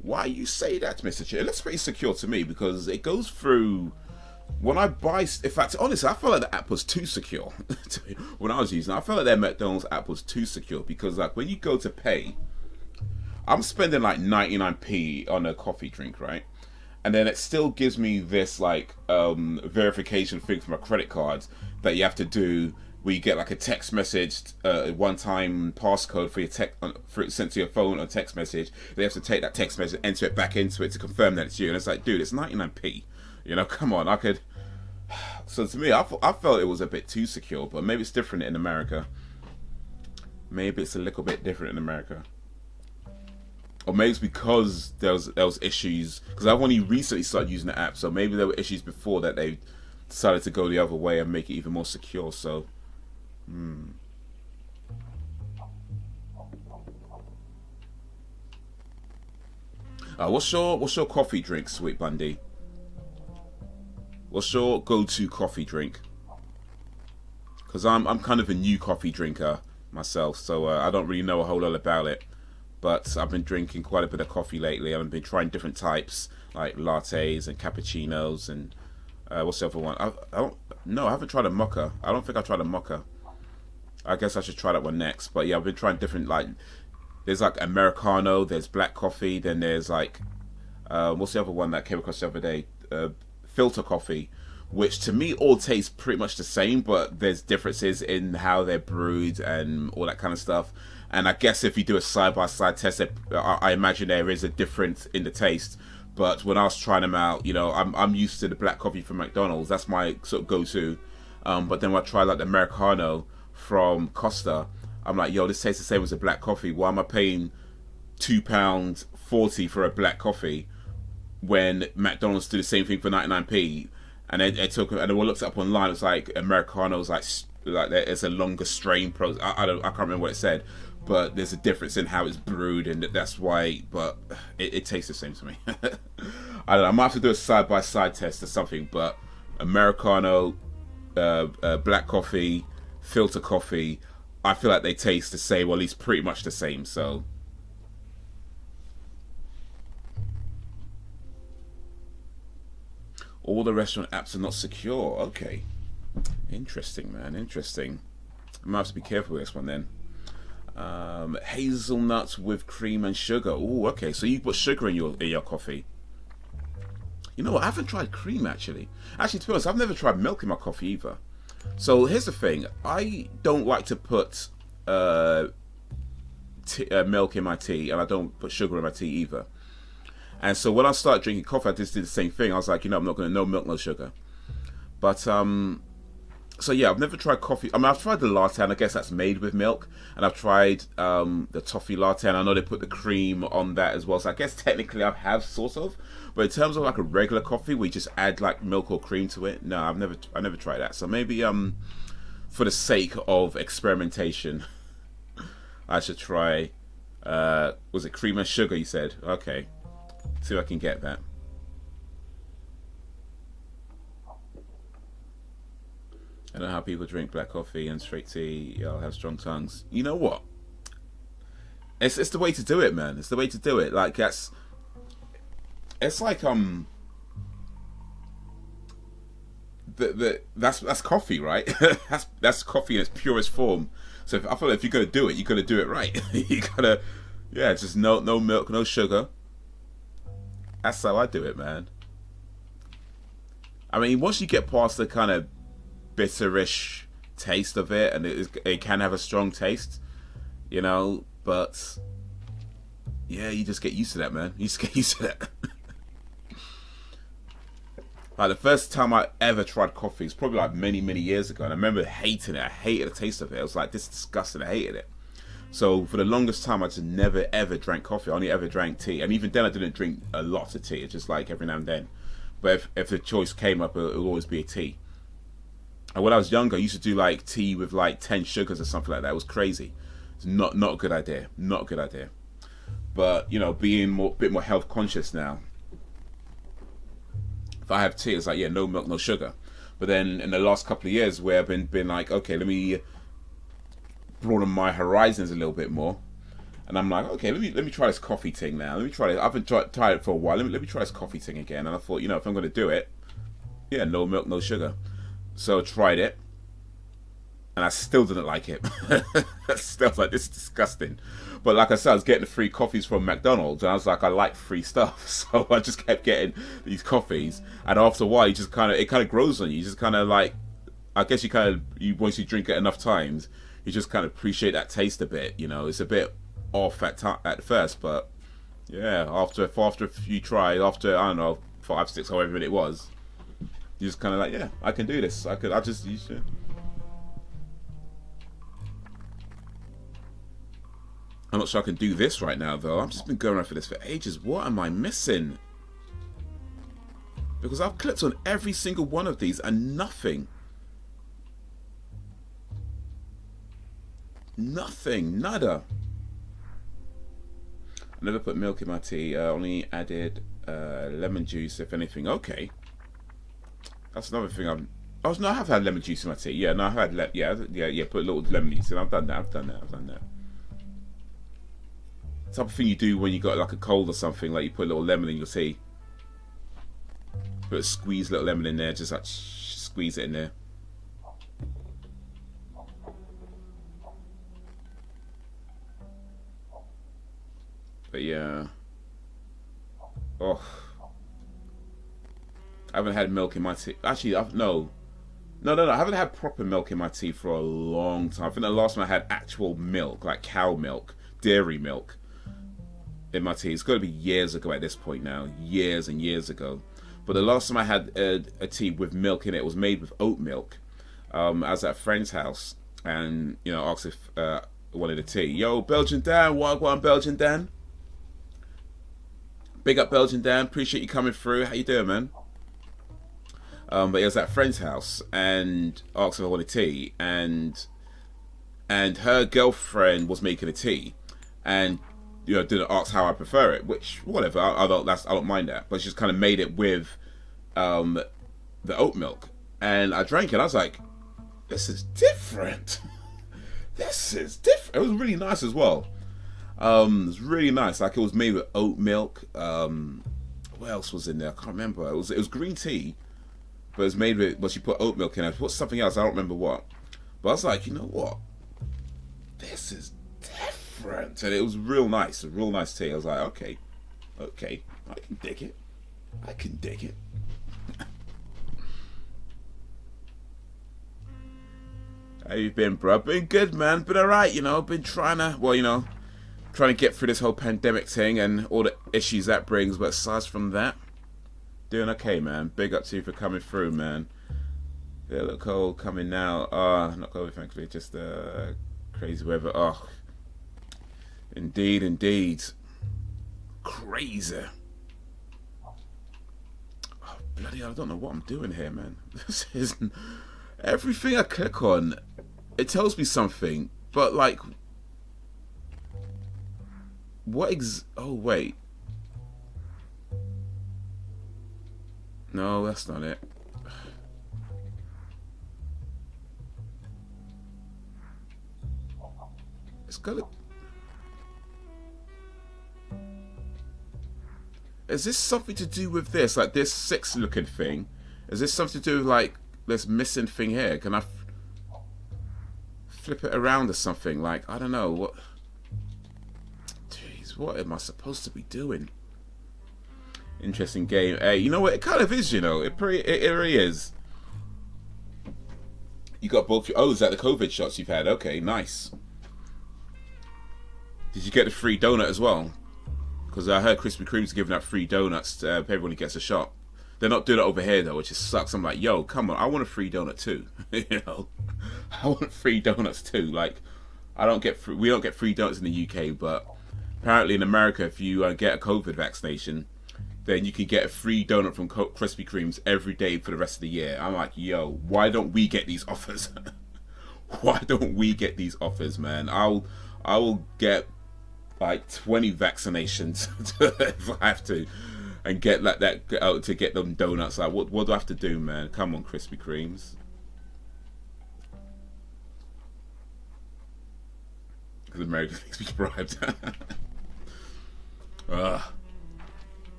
Why you say that, Mr. Chair? It looks pretty secure to me because it goes through. When I buy, in fact, honestly, I felt like the app was too secure. When I was using it, I felt like their McDonald's app was too secure because, like, when you go to pay, I'm spending like 99p on a coffee drink, right? And then it still gives me this like verification thing for my credit cards that you have to do, where you get like a text message, one-time passcode for your sent to your phone or text message. They have to take that text message, enter it back into it to confirm that it's you. And it's like, dude, it's 99p. You know, come on, I could. So to me, I felt it was a bit too secure, but maybe it's different in America. Maybe it's a little bit different in America. Or maybe it's because there was issues, because I've only recently started using the app, so maybe there were issues before that they decided to go the other way and make it even more secure. So, what's your coffee drink, Sweet Bundy? What's your go-to coffee drink? Because I'm kind of a new coffee drinker myself, so I don't really know a whole lot about it. But I've been drinking quite a bit of coffee lately. I've been trying different types, like lattes and cappuccinos, and what's the other one? I haven't tried a mocha. I don't think I tried a mocha. I guess I should try that one next. But yeah, I've been trying different, like, there's like Americano, there's black coffee, then there's like, what's the other one that came across the other day? Filter coffee, which to me all tastes pretty much the same, but there's differences in how they're brewed and all that kind of stuff. And I guess if you do a side-by-side test, I imagine there is a difference in the taste. But when I was trying them out, you know, I'm used to the black coffee from McDonald's. That's my sort of go-to. But then when I try like the Americano from Costa, I'm like, yo, this tastes the same as a black coffee. Why am I paying £2.40 for a black coffee when McDonald's do the same thing for 99p? And then and then we looked up online. It's like Americano's like it's a longer strain process. I can't remember what it said, but there's a difference in how it's brewed, and that's why. But it tastes the same to me. I don't know. I might have to do a side-by-side test or something. But Americano, black coffee, filter coffee, I feel like they taste the same, or at least pretty much the same. So. All the restaurant apps are not secure. Okay. Interesting, man. Interesting. I might have to be careful with this one then. Hazelnuts with cream and sugar. Oh, okay. So you put sugar in your coffee. You know what? I haven't tried cream actually. Actually, to be honest, I've never tried milk in my coffee either. So here's the thing. I don't like to put milk in my tea, and I don't put sugar in my tea either. And so when I started drinking coffee, I just did the same thing. I was like, you know, I'm not going to, no milk, no sugar. But so yeah, I've never tried coffee. I mean, I've tried the latte, and I guess that's made with milk. And I've tried the toffee latte, and I know they put the cream on that as well. So I guess technically I have sort of. But in terms of like a regular coffee, we just add like milk or cream to it. No, I never tried that. So maybe for the sake of experimentation, I should try. Was it cream and sugar? You said, okay. See if I can get that. I don't know how people drink black coffee and straight tea. Y'all have strong tongues. You know what? It's the way to do it, man. It's the way to do it. Like it's like that's coffee, right? that's coffee in its purest form. So I feel like if you're gonna do it, you gotta do it right. You gotta, yeah, just no milk, no sugar. That's how I do it, man. I mean, once you get past the kind of bitterish taste of it, and it can have a strong taste, you know, but yeah, you just get used to that, man. You just get used to that. Like the first time I ever tried coffee was probably like many years ago, and I remember hating it. I hated the taste of it. I was like, this is disgusting. I hated it. So for the longest time, I just never ever drank coffee. I only ever drank tea, and even then, I didn't drink a lot of tea. It's just like every now and then. But if the choice came up, it would always be a tea. And when I was younger, I used to do like tea with like 10 sugars or something like that. It was crazy. It's not a good idea. Not a good idea. But you know, being a bit more health conscious now. If I have tea, it's like, yeah, no milk, no sugar. But then in the last couple of years, where I've been like, okay, let me broaden my horizons a little bit more, and I'm like, okay, let me try this coffee thing now. Let me try it. I've been tried it for a while. Let me try this coffee thing again. And I thought, you know, if I'm going to do it, yeah, no milk, no sugar. So I tried it, and I still didn't like it. Still was like, this is disgusting. But like I said, I was getting the free coffees from McDonald's, and I was like, I like free stuff, so I just kept getting these coffees. And after a while, it kind of grows on you. You just kind of like, I guess you once you drink it enough times, you just kind of appreciate that taste a bit. You know, it's a bit off at first, but yeah, after a few tries, after I don't know 5, 6, however many it was, you just kind of like, yeah, I can do this. I just use it. I'm not sure I can do this right now, though. I've just been going around for this for ages. What am I missing? Because I've clicked on every single one of these and nothing. Nothing. Nada. I never put milk in my tea. I only added lemon juice, if anything. Okay. That's another thing I have had lemon juice in my tea. Yeah, no, I've had put a little lemon juice in. I've done that. Type of thing you do when you got like a cold or something, like you put a little lemon in your tea. Put a squeeze little lemon in there, just like squeeze it in there. But yeah. Oh. I haven't had milk in my tea. Actually, no, I haven't had proper milk in my tea for a long time. I think the last time I had actual milk, like cow milk, dairy milk, in my tea, it's got to be years ago at this point now. Years and years ago. But the last time I had a tea with milk in it was made with oat milk. I was at a friend's house, and you know, asked if I wanted a tea. Yo, Belgian Dan, wagwan Belgian Dan. Big up Belgian Dan, appreciate you coming through. How you doing, man? But he was at a friend's house and asked if I wanted tea, and her girlfriend was making a tea, and you know, didn't ask how I prefer it, which whatever, I don't mind that. But she just kind of made it with the oat milk, and I drank it. I was like, this is different. This is different. It was really nice as well. It was really nice. Like, it was made with oat milk. What else was in there? I can't remember. It was green tea, but it was made with, well, she put oat milk in it. She put something else. I don't remember what. But I was like, you know what? This is different. different, and it was real nice, a real nice tea. I was like, okay, okay, I can dig it. I can dig it. How you been, bro? Been good, man. Been alright, you know. Been trying to, well, you know, trying to get through this whole pandemic thing and all the issues that brings. But aside from that, doing okay, man. Big up to you for coming through, man. Yeah, look cold coming now. Not cold, thankfully. Just crazy weather. Oh, indeed, indeed. Crazy. Oh, bloody hell, I don't know what I'm doing here, man. This is everything I click on. It tells me something, but like, what oh wait, no, that's not it. It's got. Is this something to do with this, like this 6-looking thing? Is this something to do with like this missing thing here? Can I flip it around or something? Like, I don't know what. Jeez, what am I supposed to be doing? Interesting game. Hey, you know what? It kind of is. You know, it really is. You got both. Oh, is that the COVID shots you've had? Okay, nice. Did you get the free donut as well? Because I heard Krispy Kreme's giving out free donuts to everyone who gets a shot. They're not doing it over here though, which just sucks. I'm like, yo, come on, I want a free donut too. You know, I want free donuts too. Like, we don't get free donuts in the UK, but apparently in America, if you get a COVID vaccination, then you can get a free donut from Krispy Kreme's every day for the rest of the year. I'm like, yo, why don't we get these offers? Why don't we get these offers, man? I will get like 20 vaccinations if I have to, and get like that out to get them donuts. Like, what do I have to do, man? Come on, Krispy Kremes. Because America makes me bribed.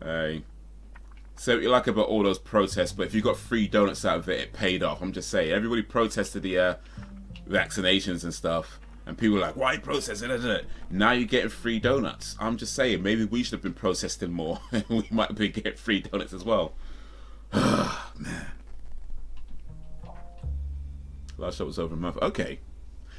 Hey, say what you like about all those protests, but if you got free donuts out of it, it paid off. I'm just saying, everybody protested the vaccinations and stuff. And people are like, why are you protesting? Now you're getting free donuts. I'm just saying, maybe we should have been protesting more. We might be getting free donuts as well. Man. Last shot was over a month. Okay.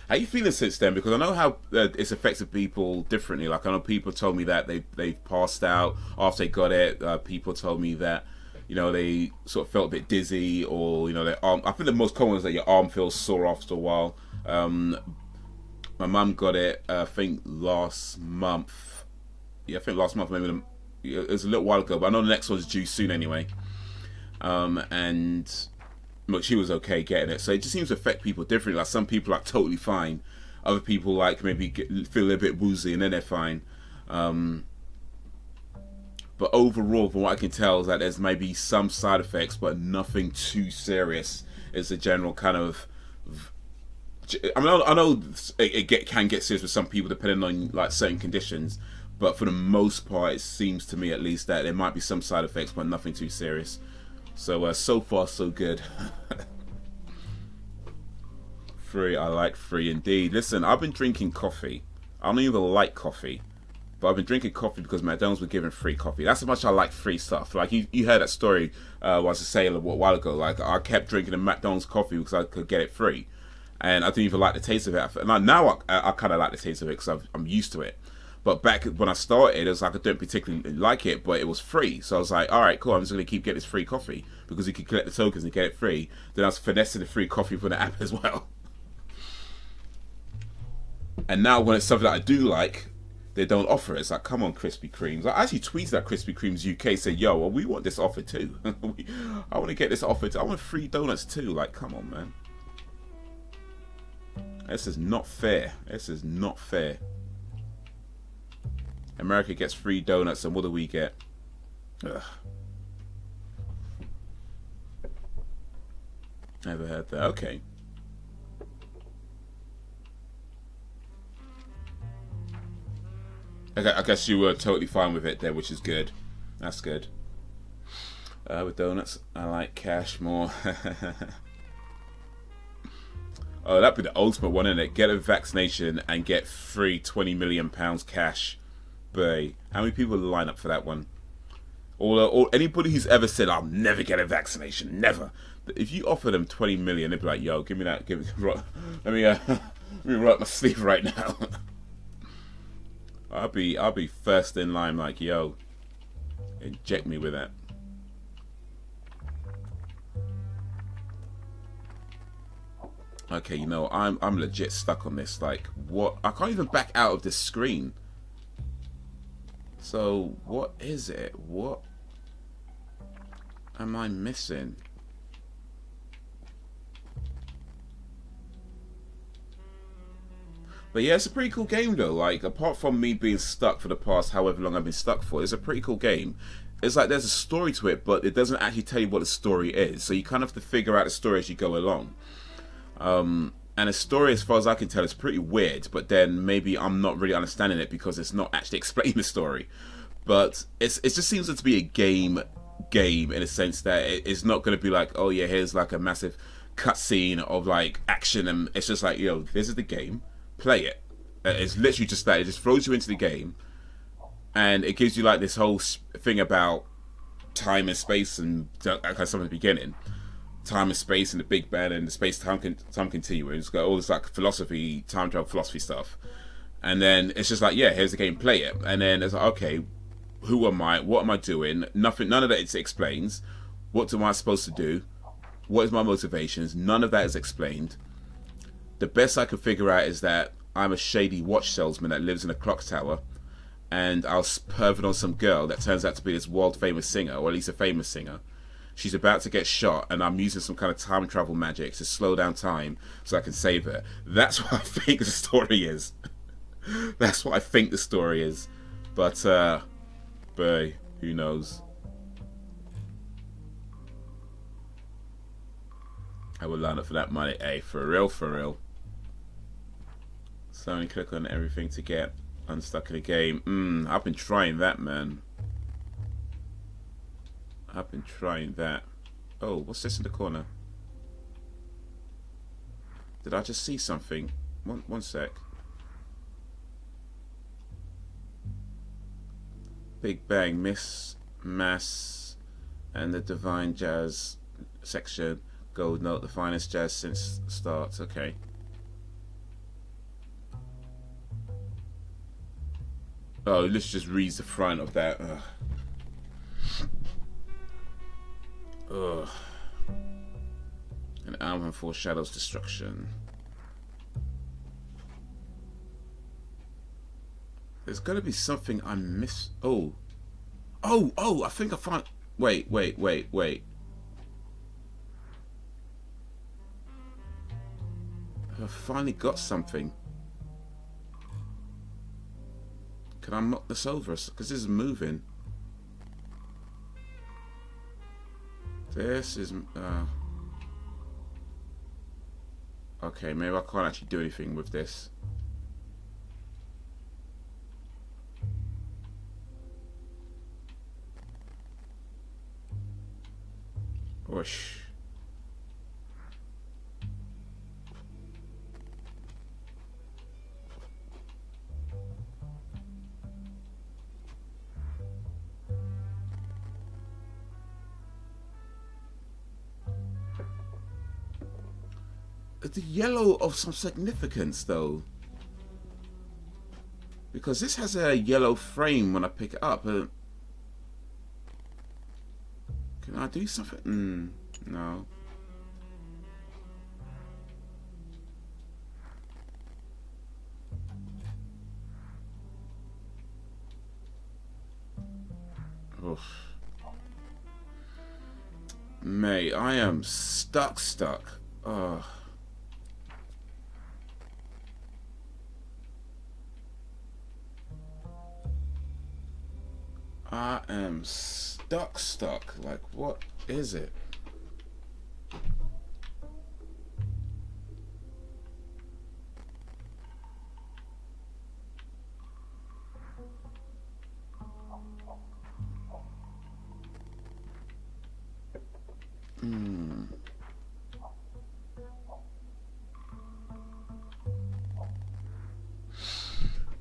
How you feeling since then? Because I know how it's affected people differently. Like, I know people told me that they passed out after they got it. People told me that, you know, they sort of felt a bit dizzy, or, you know, their arm. I think the most common is that your arm feels sore after a while. My mum got it, I think last month. Yeah, I think last month, maybe it was a little while ago, but I know the next one's due soon anyway. And look, she was okay getting it. So it just seems to affect people differently. Like, some people are like totally fine. Other people like maybe feel a little bit woozy and then they're fine. But overall, from what I can tell, is that there's maybe some side effects, but nothing too serious. It's a general kind of. I mean, I know it can get serious with some people depending on like certain conditions, but for the most part, it seems to me at least that there might be some side effects, but nothing too serious. So so far so good. Free, I like free indeed. Listen, I've been drinking coffee. I don't even like coffee, but I've been drinking coffee because McDonald's were giving free coffee. That's how much I like free stuff. Like, you heard that story once I say a while ago. Like, I kept drinking the McDonald's coffee because I could get it free. And I didn't even like the taste of it. Now I kind of like the taste of it because I'm used to it. But back when I started, it was like I didn't particularly like it, but it was free. So I was like, all right, cool, I'm just going to keep getting this free coffee because you can collect the tokens and get it free. Then I was finessing the free coffee for the app as well. And now when it's something that I do like, they don't offer it. It's like, come on, Krispy Kremes. I actually tweeted at Krispy Kremes UK, said, yo, well, we want this offer too. I want to get this offer too. I want free donuts too. Like, come on, man. This is not fair. This is not fair. America gets free donuts, and what do we get? Ugh. Never heard that. Okay. I guess you were totally fine with it there, which is good. That's good. With donuts, I like cash more. Oh, that'd be the ultimate one, innit? Get a vaccination and get free £20 million cash. Boy, how many people line up for that one? Or anybody who's ever said, "I'll never get a vaccination, never." If you offer them 20 million, they'd be like, "Yo, give me that. Give me, let me let me roll up my sleeve right now." I'll be first in line, like, "Yo, inject me with that." Okay, you know, I'm legit stuck on this. Like, what? I can't even back out of this screen. So, what is it? What am I missing? But yeah, it's a pretty cool game though. Like, apart from me being stuck for the past however long I've been stuck for, it's a pretty cool game. It's like there's a story to it, but it doesn't actually tell you what the story is. So you kind of have to figure out the story as you go along. And the story, as far as I can tell, is pretty weird. But then maybe I'm not really understanding it because it's not actually explaining the story. But it just seems to be a game in a sense that it's not going to be like, oh yeah, here's like a massive cutscene of like action, and it's just like, yo, this is the game, play it. It's literally just that. It just throws you into the game, and it gives you like this whole thing about time and space and that kind of stuff at the beginning. Time and space and the Big Bang and the space-time continuum. It's got all this like philosophy, time travel philosophy stuff. And then it's just like, yeah, here's the game, play it. And then it's like, okay, who am I? What am I doing? Nothing. None of that it explains. What am I supposed to do? What is my motivations? None of that is explained. The best I can figure out is that I'm a shady watch salesman that lives in a clock tower, and I was perving on some girl that turns out to be this world-famous singer, or at least a famous singer. She's about to get shot, and I'm using some kind of time travel magic to slow down time so I can save her. That's what I think the story is. That's what I think the story is. But, boy, who knows? I will line up for that money. Hey, for real, for real. So only click on everything to get unstuck in the game. I've been trying that, man. I've been trying that. Oh, what's this in the corner? Did I just see something? One sec. Big Bang, Miss Mass, and the Divine Jazz section. Gold Note, the finest jazz since start. Okay. Oh, let's just read the front of that. Ugh. An album foreshadows destruction. There's gotta be something I miss. Oh, I think I found. Wait. I finally got something. Can I knock this over? Because this is moving. This is okay, maybe I can't actually do anything with this. Whoosh. The yellow of some significance though, because this has a yellow frame when I pick it up. Can I do something? No. Oof. Mate, I am stuck. Ugh. I am stuck. Like, what is it?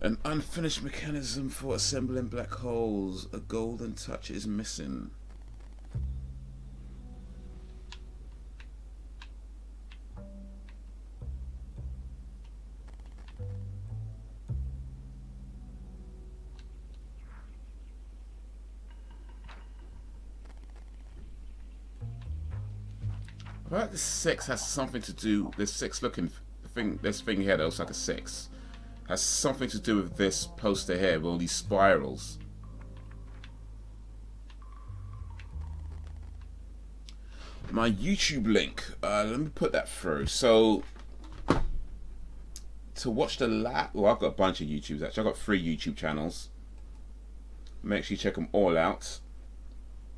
An unfinished mechanism for assembling black holes. A golden touch is missing. About this 6 has something to do. This 6 looking thing, this thing here that looks like a 6, has something to do with this poster here with all these spirals. My YouTube link. Let me put that through. So to watch the well, I've got a bunch of YouTubes actually. I've got 3 YouTube channels. Make sure you check them all out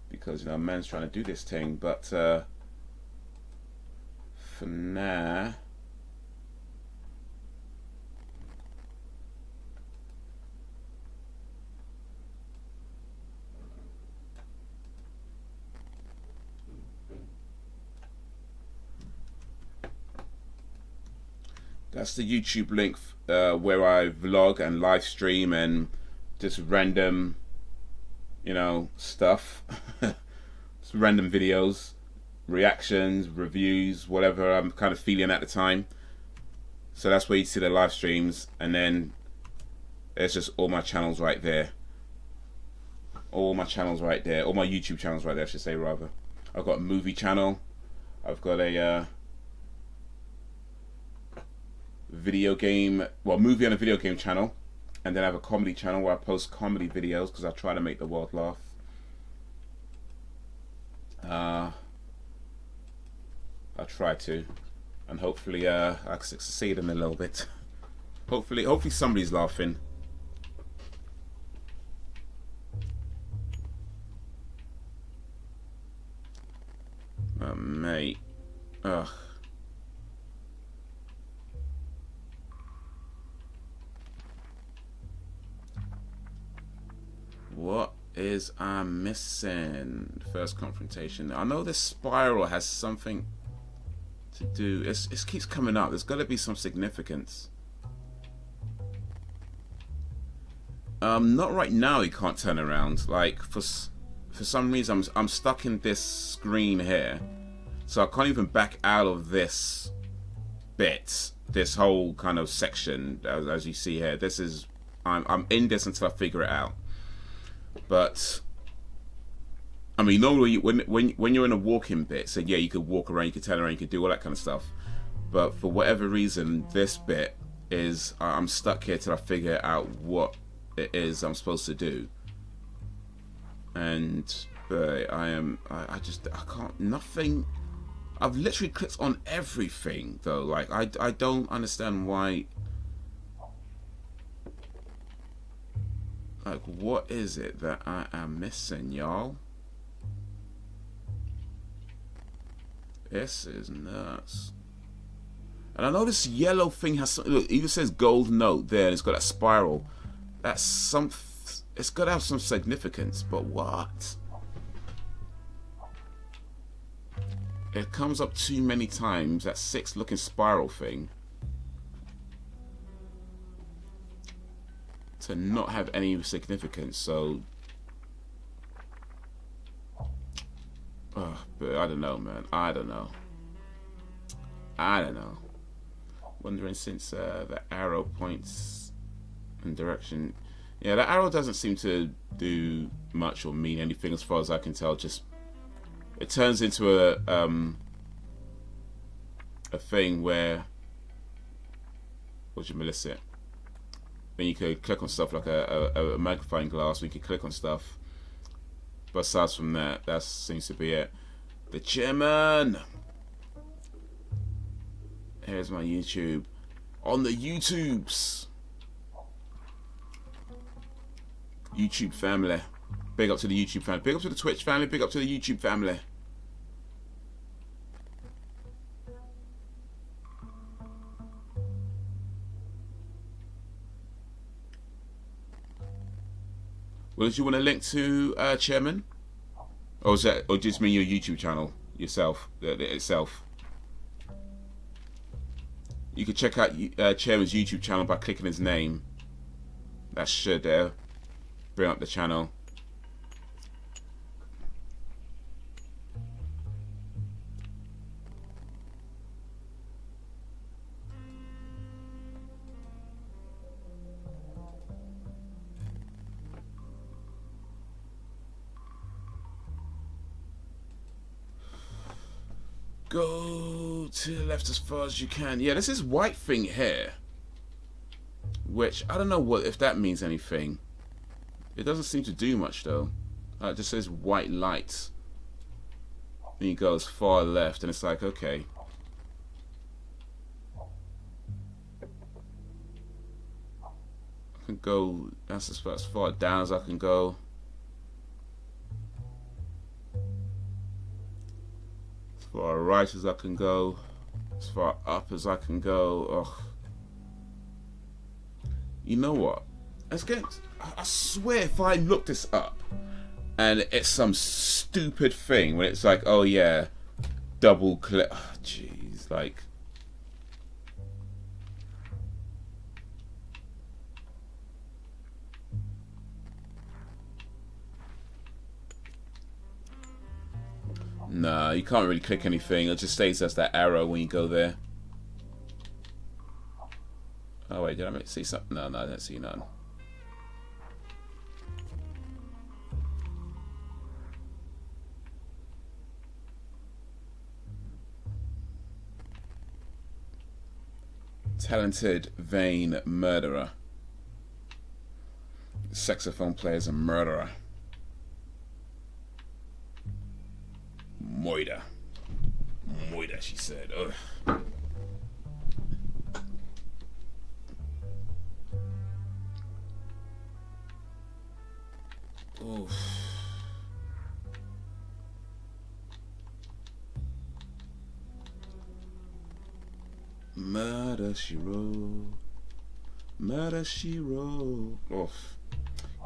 because you know man's trying to do this thing, but. For now, that's the YouTube link where I vlog and live stream and just random, you know, stuff, just random videos. Reactions, reviews, whatever I'm kind of feeling at the time. So that's where you see the live streams, and then there's just all my channels right there. All my channels right there. All my YouTube channels right there, I should say rather. I've got a movie channel. I've got a video game, well, movie and a video game channel, and then I have a comedy channel where I post comedy videos because I try to make the world laugh. I try to, and hopefully I succeed in a little bit. Hopefully somebody's laughing. Oh, mate. Ugh. What is I missing? First confrontation. I know this spiral has something to do. It keeps coming up. There's got to be some significance. Not right now. He can't turn around. Like for some reason, I'm stuck in this screen here, so I can't even back out of this bit. This whole kind of section, as you see here. This is I'm in this until I figure it out. But I mean, normally when you're in a walking bit, so yeah, you could walk around, you could turn around, you could do all that kind of stuff. But for whatever reason, this bit is I'm stuck here till I figure out what it is I'm supposed to do. And I can't, nothing. I've literally clicked on everything though. Like I don't understand why. Like, what is it that I am missing, y'all? This is nuts. And I know this yellow thing has some, look, it even says gold note there, and it's got that spiral. That's some, it's got to have some significance, but what? It comes up too many times, that 6 looking spiral thing, to not have any significance. So but I don't know, man. I don't know. Wondering since the arrow points in direction, yeah, the arrow doesn't seem to do much or mean anything as far as I can tell. Just it turns into a thing where, what do you miss it? Then you could click on stuff like a magnifying glass. We could click on stuff, but aside from that, that seems to be it. The chairman. Here's my YouTube. On the YouTubes. YouTube family. Big up to the YouTube family. Big up to the Twitch family. Big up to the YouTube family. Well, did you want a link to Chairman? Or is that, or just mean your YouTube channel yourself, itself? You can check out Chairman's YouTube channel by clicking his name. That should bring up the channel. Go to the left as far as you can. Yeah, this is white thing here, which I don't know if that means anything. It doesn't seem to do much though. It just says white lights. Then you go as far left, and it's like, okay. I can go. That's as far down as I can go. As far right as I can go, as far up as I can go. Ugh. You know what? I swear if I look this up and it's some stupid thing when it's like, oh yeah, double click. Oh, jeez, like. Nah, you can't really click anything. It just stays as that arrow when you go there. Oh wait, did I see something? No, I didn't see none. Talented, vain murderer. Saxophone player's a murderer. Moida. Moida, she said. Ugh. Oof. Murder, she wrote. Murder, she wrote. Oof.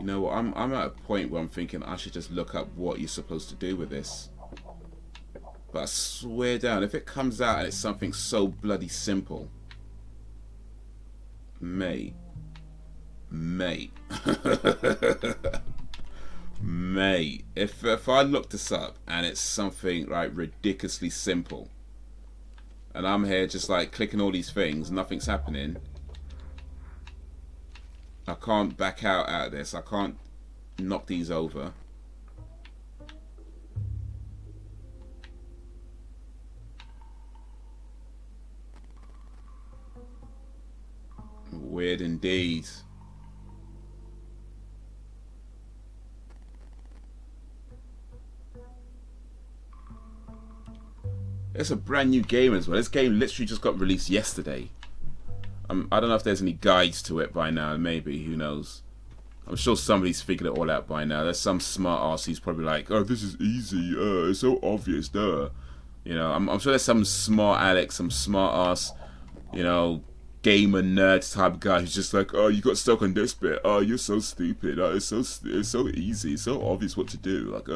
You know what? I'm at a point where I'm thinking I should just look up what you're supposed to do with this. But I swear down, if it comes out and it's something so bloody simple, mate, mate, if I look this up and it's something like ridiculously simple, and I'm here just like clicking all these things, nothing's happening, I can't back out of this. I can't knock these over. Weird indeed. It's a brand new game as well. This game literally just got released yesterday. I don't know if there's any guides to it by now. Maybe, who knows? I'm sure somebody's figured it all out by now. There's some smart arse who's probably like, "Oh, this is easy. It's so obvious, duh." You know, I'm sure there's some smart Alex, some smart arse, you know, gamer nerd type guy who's just like, "Oh, you got stuck on this bit. Oh, you're so stupid. Oh, it's so easy. It's so obvious what to do." Like,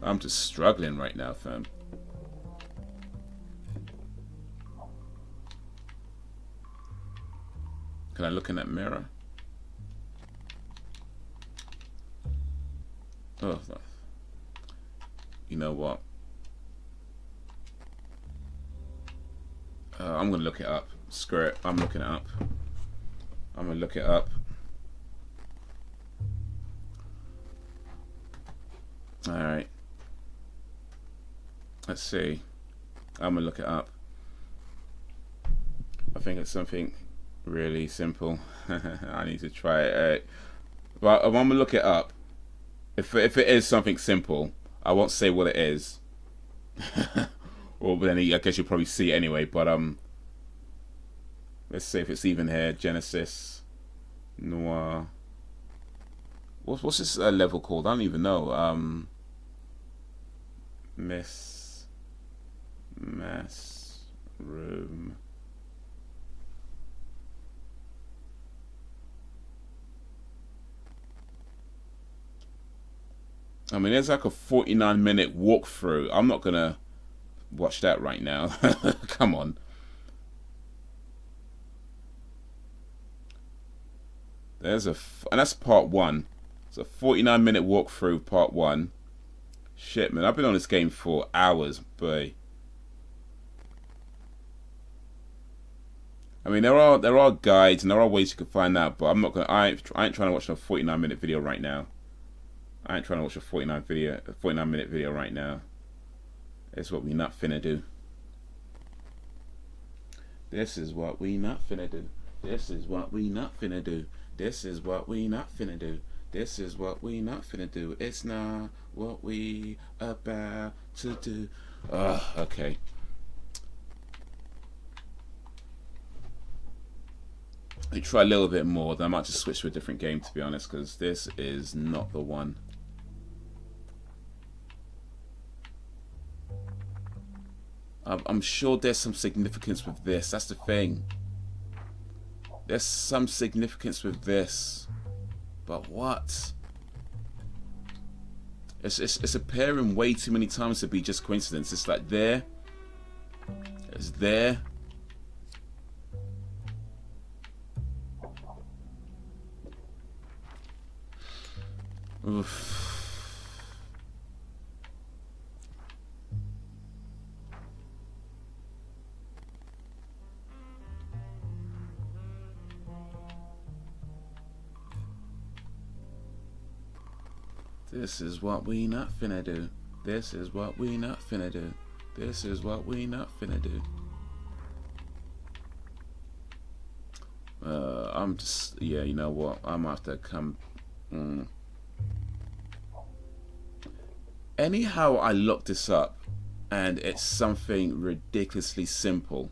I'm just struggling right now, fam. Can I look in that mirror? Oh, you know what? I'm gonna look it up. Screw it. I'm looking it up. I'm gonna look it up. All right. Let's see. I'm gonna look it up. I think it's something really simple. I need to try it. But I'm gonna look it up. If it is something simple, I won't say what it is. Well, then I guess you'll probably see it anyway. But let's see if it's even here. Genesis Noir. What's this level called? I don't even know. Mass Room. I mean, there's like a 49-minute walkthrough. I'm not gonna watch that right now. Come on. and that's part 1. It's a 49-minute walkthrough, part 1. Shit, man, I've been on this game for hours, boy. I mean, there are guides and there are ways you can find out, but I'm not gonna. I ain't trying to watch a 49-minute video right now. I ain't trying to watch a 49-minute video right now. It's what we not finna do. This is what we not finna do. This is what we not finna do. This is what we not finna do. This is what we not finna do. It's not what we about to do. Okay. I try a little bit more, then I might just switch to a different game, to be honest, because this is not the one. I'm sure there's some significance with this. That's the thing. There's some significance with this. But what? It's appearing way too many times to be just coincidence. It's like there. It's there. Oof. This is what we not finna do. This is what we not finna do. This is what we not finna do. I'm just, yeah, you know what? I'm gonna have to come. Anyhow, I looked this up, and it's something ridiculously simple.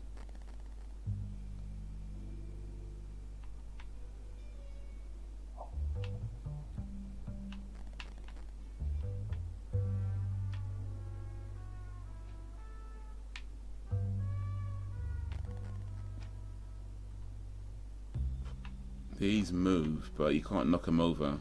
These move, but you can't knock them over.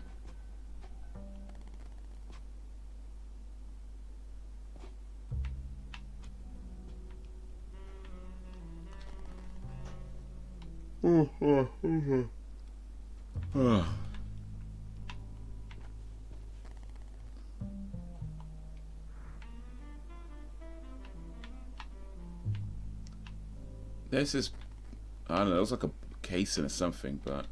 There's this, I don't know, it was like a casing or something, but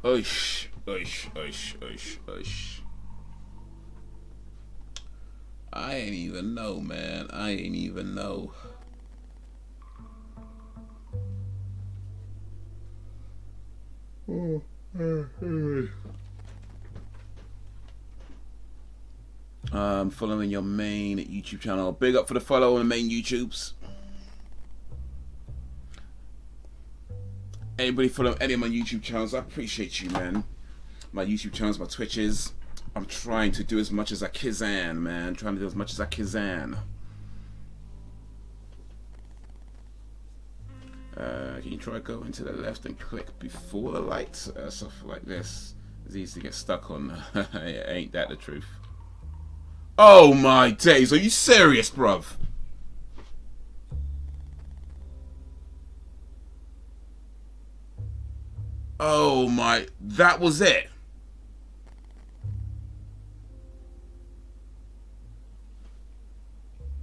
oish, oish, oish, oish, oish. I ain't even know, man. I ain't even know. Following your main YouTube channel. Big up for the follow on the main YouTubes. Anybody follow any of my YouTube channels, I appreciate you, man. My YouTube channels, my Twitches. I'm trying to do as much as I can, man. Trying to do as much as I can. Can you try going to the left and click before the light? Stuff like this is easy to get stuck on. Ain't that the truth? Oh my days, are you serious, bruv? Oh my, that was it.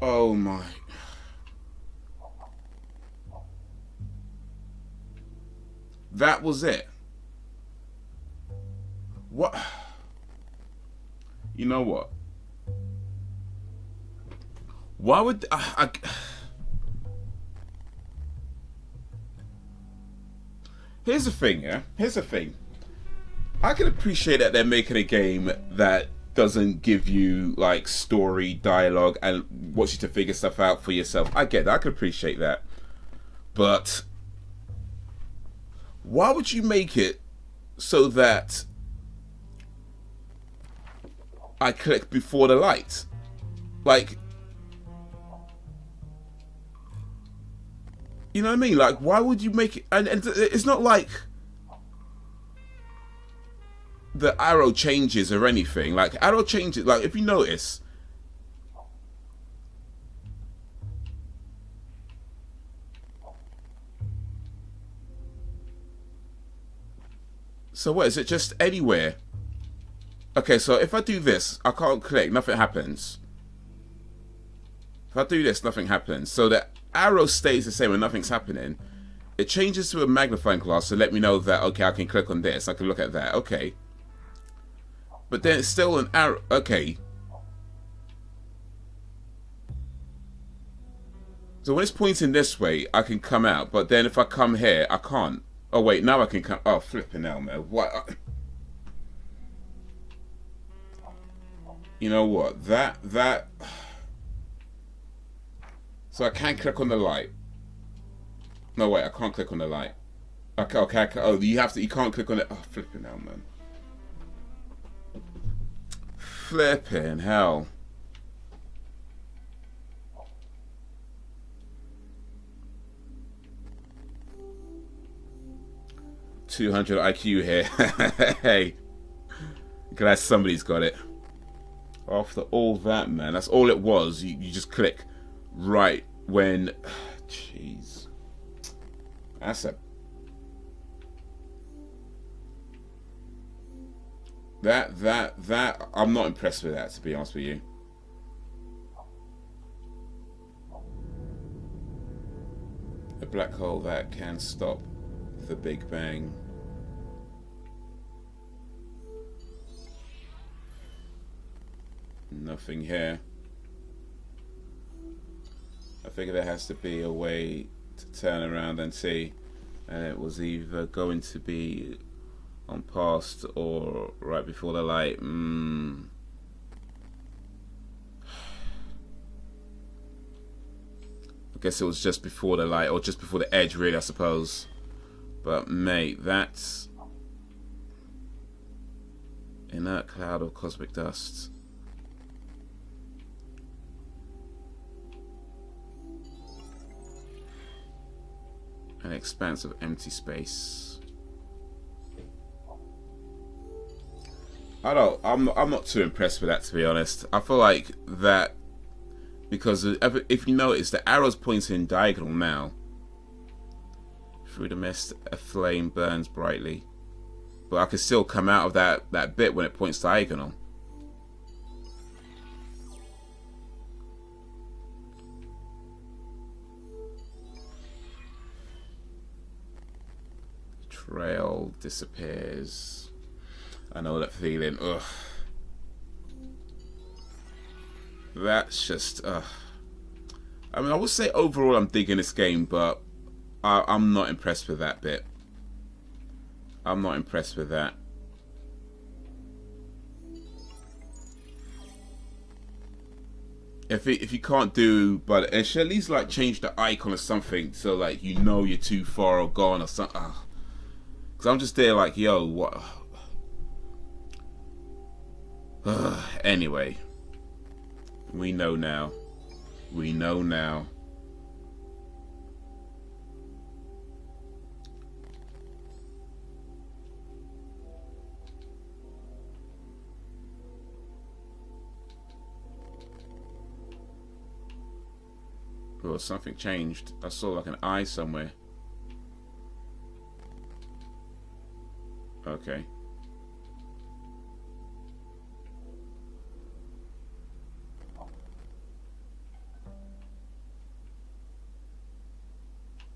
Oh my. That was it. What? You know what? Why would Here's the thing, yeah? Here's the thing. I can appreciate that they're making a game that doesn't give you like story, dialogue, and wants you to figure stuff out for yourself. I get that. I can appreciate that. But why would you make it so that I click before the light? Like, You know what I mean? Like, why would you make it? And it's not like the arrow changes or anything. Like, arrow changes. Like, if you notice, so what is it? Just anywhere? Okay, so if I do this, I can't click. Nothing happens. If I do this, nothing happens. So the arrow stays the same and nothing's happening. It changes to a magnifying glass to let me know that, okay, I can click on this. I can look at that. Okay. But then it's still an arrow. Okay. So when it's pointing this way, I can come out. But then if I come here, I can't. Oh, wait. Now I can come. Oh, flipping hell, man. What? You know what? That... So I can't click on the light. No, wait, I can't click on the light. Okay. Oh, you can't click on it. Oh, flipping hell, man. Flipping hell. $200 IQ here. Hey. Glad somebody's got it. After all that, man, that's all it was. You just click right when... Jeez. That's a... That... I'm not impressed with that, to be honest with you. A black hole that can stop the Big Bang. Nothing here. I figure there has to be a way to turn around and see, and it was either going to be on past or right before the light. I guess it was just before the light, or just before the edge, really, I suppose. But mate, that's inert cloud of cosmic dust. An expanse of empty space. I'm not too impressed with that, to be honest. I feel like that, because if you notice, the arrow's pointing diagonal now. Through the mist, a flame burns brightly, but I can still come out of that bit when it points diagonal. Trail disappears. I know that feeling. Ugh. That's just. I mean, I would say overall I'm digging this game, but I'm not impressed with that bit. I'm not impressed with that. If you can't do, but it should at least like change the icon or something, so like you know you're too far or gone or something. Because I'm just there like, yo, what? Anyway, we know now. We know now. Oh, something changed. I saw like an eye somewhere. Okay.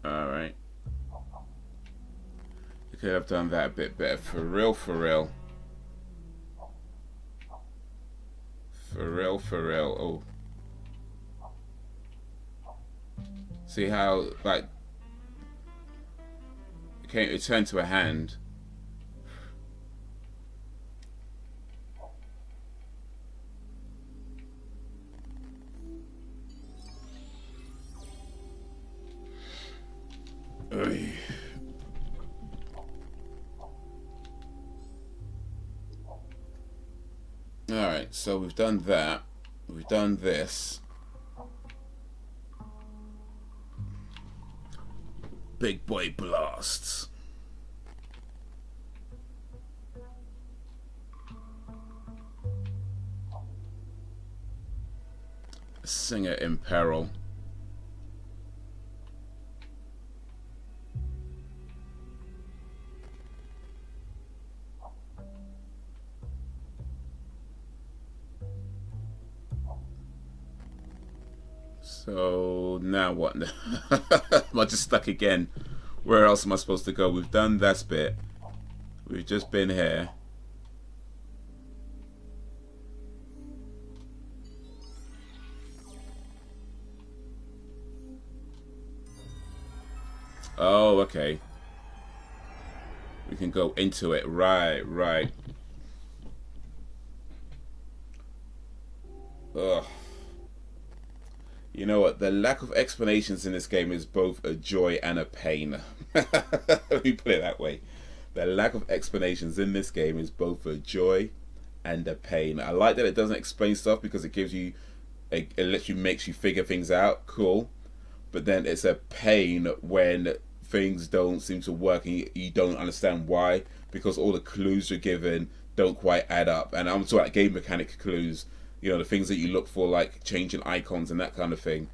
Alright. You could have done that a bit better. For real, for real. For real, for real. Oh. See how, like, it turned to a hand. Oy. Alright, so we've done that. We've done this. big boy blasts. Singer in peril. So now what? Am I just stuck again? Where else am I supposed to go? We've done that bit. We've just been here. Oh, okay. We can go into it. Right, right. Ugh. You know what? The lack of explanations in this game is both a joy and a pain. Let me put it that way. The lack of explanations in this game is both a joy and a pain. I like that it doesn't explain stuff because it gives you, it makes you figure things out. Cool. But then it's a pain when things don't seem to work and you don't understand why, because all the clues you're given don't quite add up. And I'm talking about game mechanic clues. You know, the things that you look for, like changing icons and that kind of thing.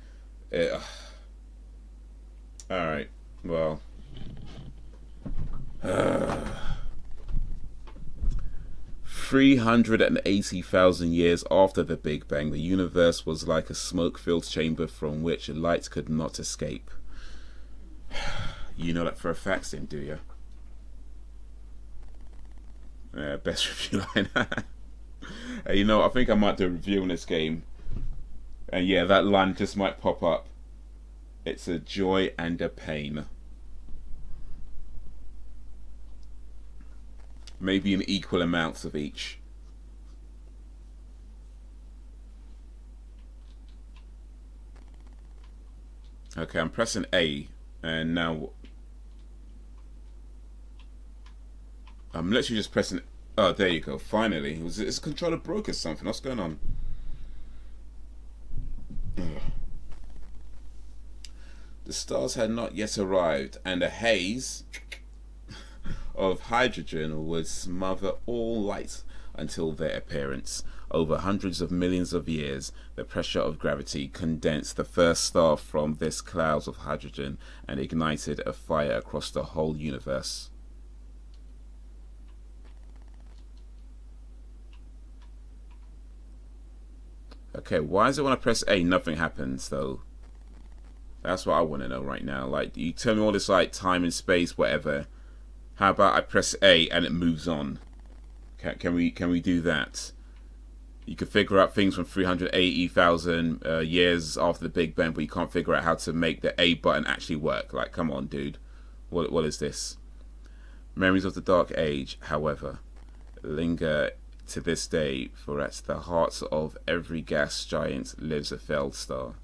Alright, well. 380,000 years after the Big Bang, the universe was like a smoke-filled chamber from which light could not escape. You know that for a fact, then, do you? Best review line. You know, I think I might do a review on this game. And yeah, that line just might pop up. It's a joy and a pain. Maybe in equal amounts of each. Okay, I'm pressing A. And now I'm literally just pressing. Oh, there you go. Finally, is this controller broke or something? What's going on? Ugh. The stars had not yet arrived, and a haze of hydrogen would smother all light until their appearance. Over hundreds of millions of years, the pressure of gravity condensed the first star from this cloud of hydrogen and ignited a fire across the whole universe. Okay, why is it when I press A, nothing happens, though? That's what I want to know right now. Like, you tell me all this, like, time and space, whatever. How about I press A and it moves on? Can we do that? You can figure out things from 380,000 years after the Big Bang, but you can't figure out how to make the A button actually work. Like, come on, dude. What is this? Memories of the Dark Age, however, linger to this day, for at the heart of every gas giant lives a failed star.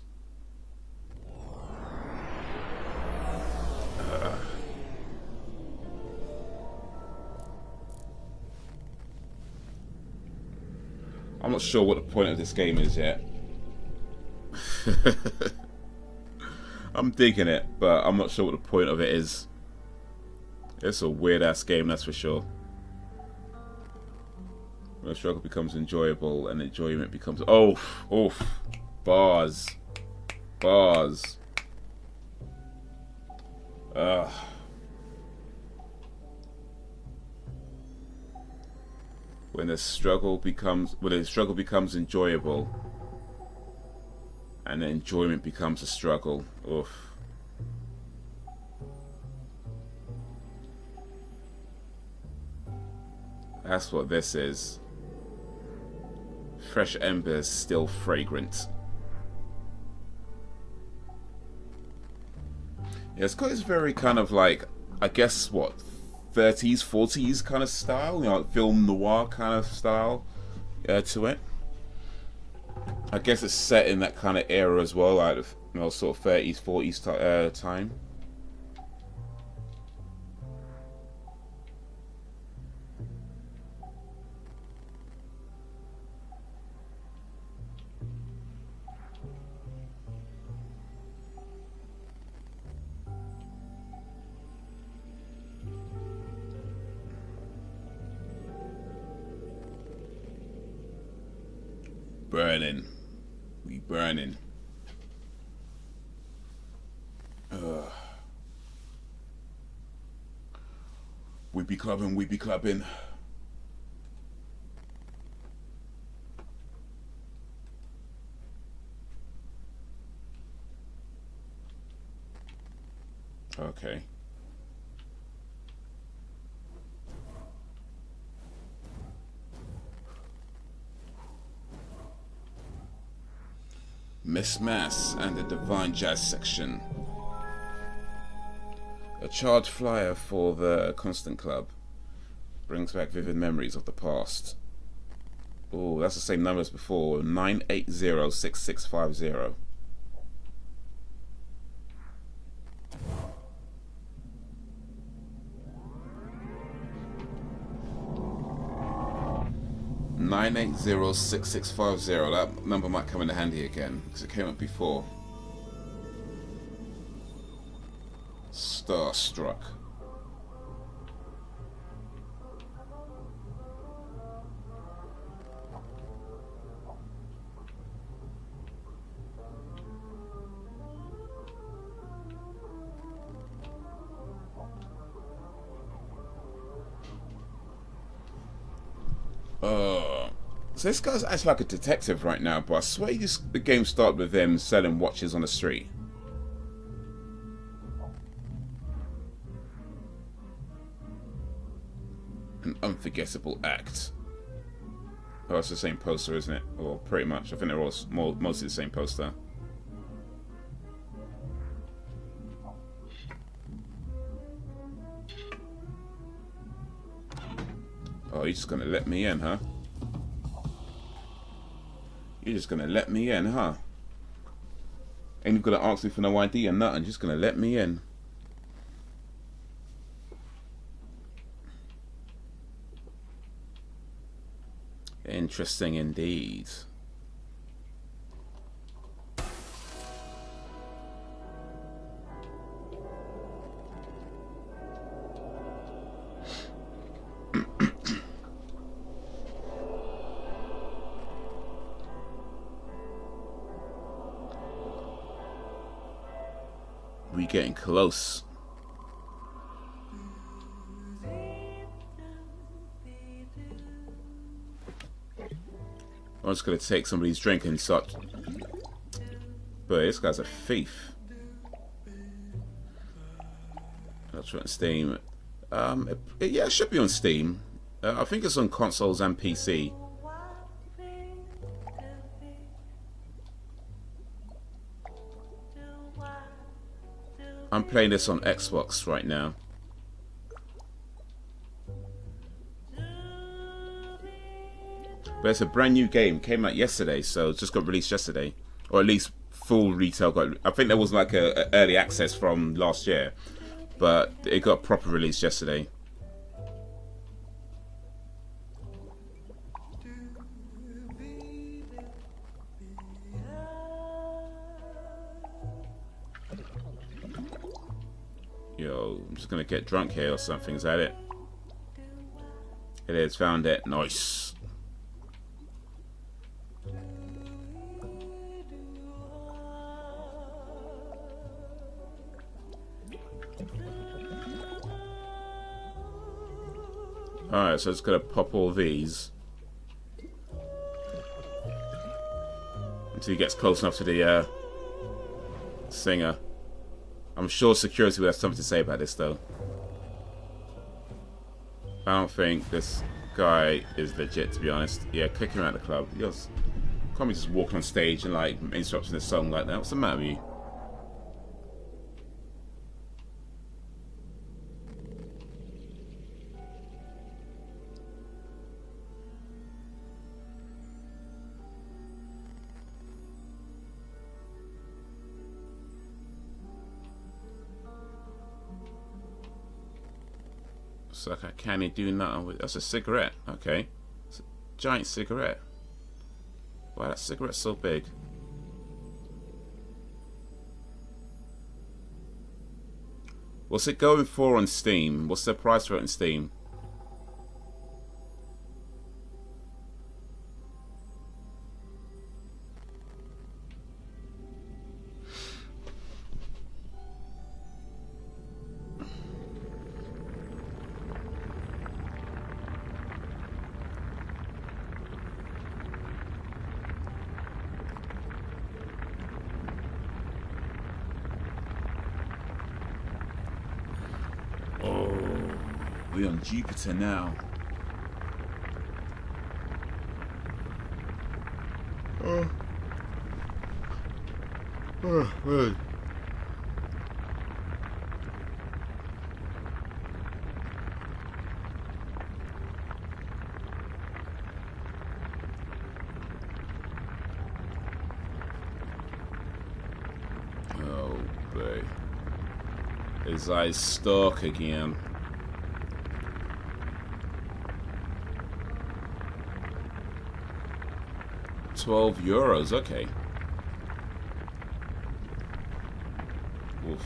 I'm not sure what the point of this game is yet. I'm digging it, but I'm not sure what the point of it is. It's a weird ass game, that's for sure. When the struggle becomes enjoyable and enjoyment becomes bars. When the struggle becomes enjoyable and the enjoyment becomes a struggle. Oof. That's what this is. Fresh embers, still fragrant. Yeah, it's got this very kind of like, I guess, what, 30s, 40s kind of style, you know, like film noir kind of style to it. I guess it's set in that kind of era as well, like, you know, sort of 30s, 40s time. burning. We burning. We be clubbing, we be clubbing. Okay. Miss Mass and the Divine Jazz section. A charged flyer for the Constant Club. Brings back vivid memories of the past. Oh, that's the same number as before. 9806650. (9806650). That number might come in handy again because it came up before. Starstruck. So this guy's acting like a detective right now, but I swear the game started with them selling watches on the street. An unforgettable act. Oh, it's the same poster, isn't it? Or pretty much. I think they're all mostly the same poster. Oh, you're just gonna let me in, huh? You're just gonna let me in, huh? Ain't you gonna ask me for no ID or nothing, just gonna let me in. Interesting indeed. We getting close. I'm just gonna take somebody's drink and such. But this guy's a thief. That's on Steam. Yeah, it should be on Steam. I think it's on consoles and PC. I'm playing this on Xbox right now. But it's a brand new game. Came out yesterday, so it just got released yesterday. Or at least full retail got... I think there was like a early access from last year. But it got proper release yesterday. Yo, I'm just gonna get drunk here or something. Is that it? It is. Found it. Nice. Alright, so it's gonna pop all these until he gets close enough to the singer. I'm sure security will have something to say about this, though. I don't think this guy is legit, to be honest. Yeah, kick him out of the club. You can't be just walking on stage and like interrupting the song like that. What's the matter with you? So I can't do nothing with. That's a cigarette. Okay, it's a giant cigarette. Why that cigarette's so big? What's it going for on Steam? What's the price for it on Steam? We're on Jupiter now. Man. Oh, boy. His eyes stalk again. €12, okay. Oof.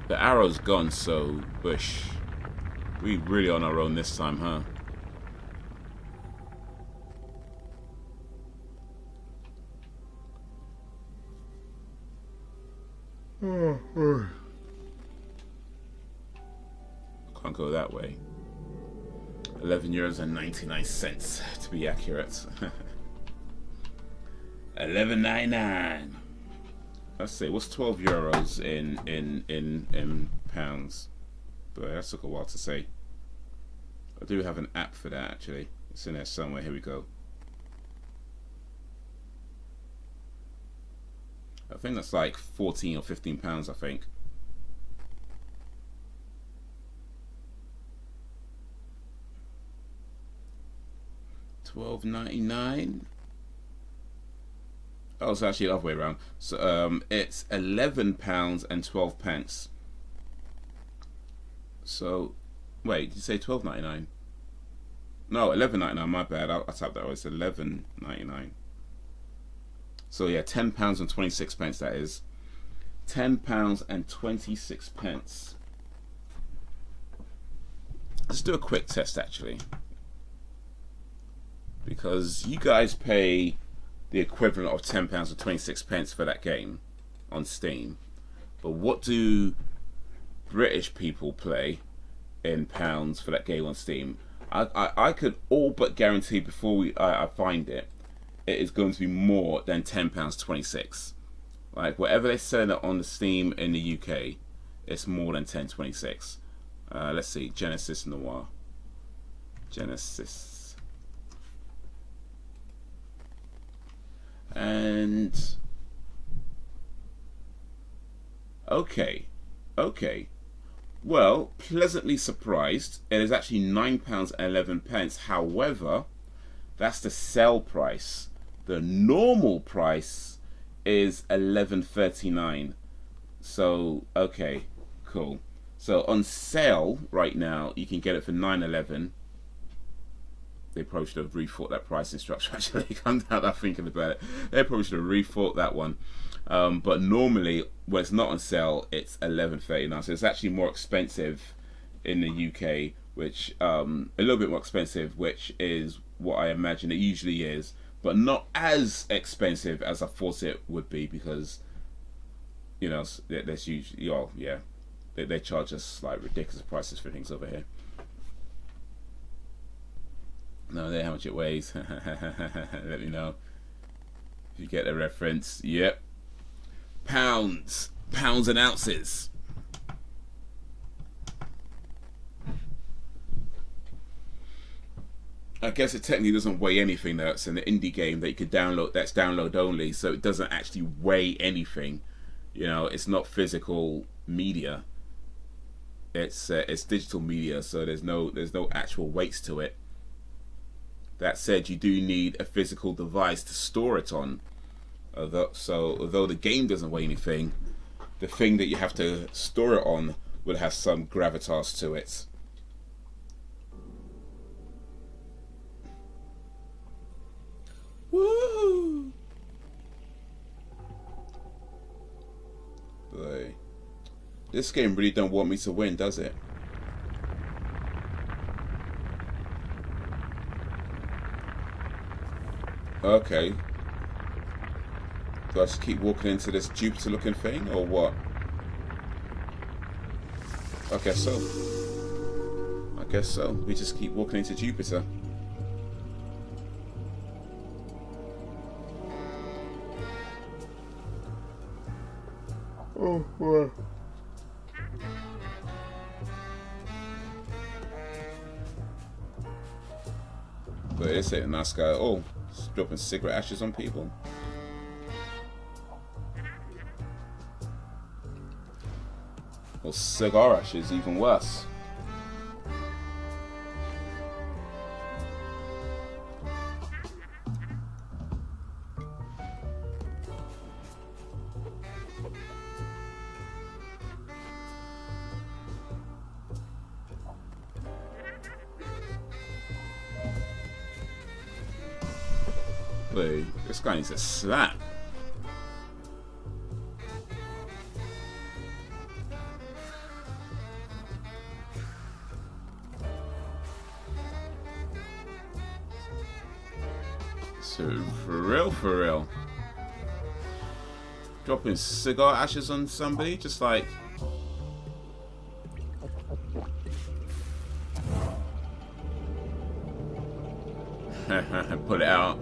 The arrow's gone, so bush. We really on our own this time, huh? Can't go that way. €11.99 to be accurate. 11.99. Let's see, what's €12 in pounds? But that took a while to say. I do have an app for that actually. It's in there somewhere. Here we go. I think that's like 14 or 15 pounds, I think. $12.99. Oh, it's actually the other way around. So it's £11 and 12 pence. So wait, did you say $12.99? No, $11.99. My bad. I typed that. It's $11.99. So yeah, £10 and 26 pence. That is £10 and 26 pence. Let's do a quick test actually, because you guys pay the equivalent of £10 and 26 pence for that game on Steam. But what do British people play in pounds for that game on Steam? I could all but guarantee before I find it, it is going to be more than £10.26. Like whatever they're selling it on the Steam in the UK, it's more than £10.26. Let's see, Genesis Noir. Genesis. And okay. Well, pleasantly surprised. It is actually £9.11. However, that's the sell price. The normal price is $11.39. So okay, cool. So on sale right now, you can get it for $9.11. They probably should have rethought that pricing structure. Actually, come down that thinking about it, they probably should have rethought that one. But normally, when it's not on sale, it's $11.39. So it's actually more expensive in the UK, which a little bit more expensive, which is what I imagine it usually is, but not as expensive as I thought it would be, because you know there's usually they charge us like ridiculous prices for things over here. No, there how much it weighs. Let me know if you get the reference. Yep, pounds and ounces. I guess it technically doesn't weigh anything though. It's an indie game that you could download, that's download only, so it doesn't actually weigh anything. You know, it's not physical media. It's digital media, so there's no actual weights to it. That said, you do need a physical device to store it on. Although the game doesn't weigh anything, the thing that you have to store it on will have some gravitas to it. Woo! Boy, this game really don't want me to win, does it? Okay. Do I just keep walking into this Jupiter looking thing, or what? I guess so. I guess so. We just keep walking into Jupiter. Oh, wow. But it's a nice guy. Oh, it's dropping cigarette ashes on people. Or cigar ashes, even worse. Wait, this guy needs a slap. So, for real. Dropping cigar ashes on somebody, just like... Put it out.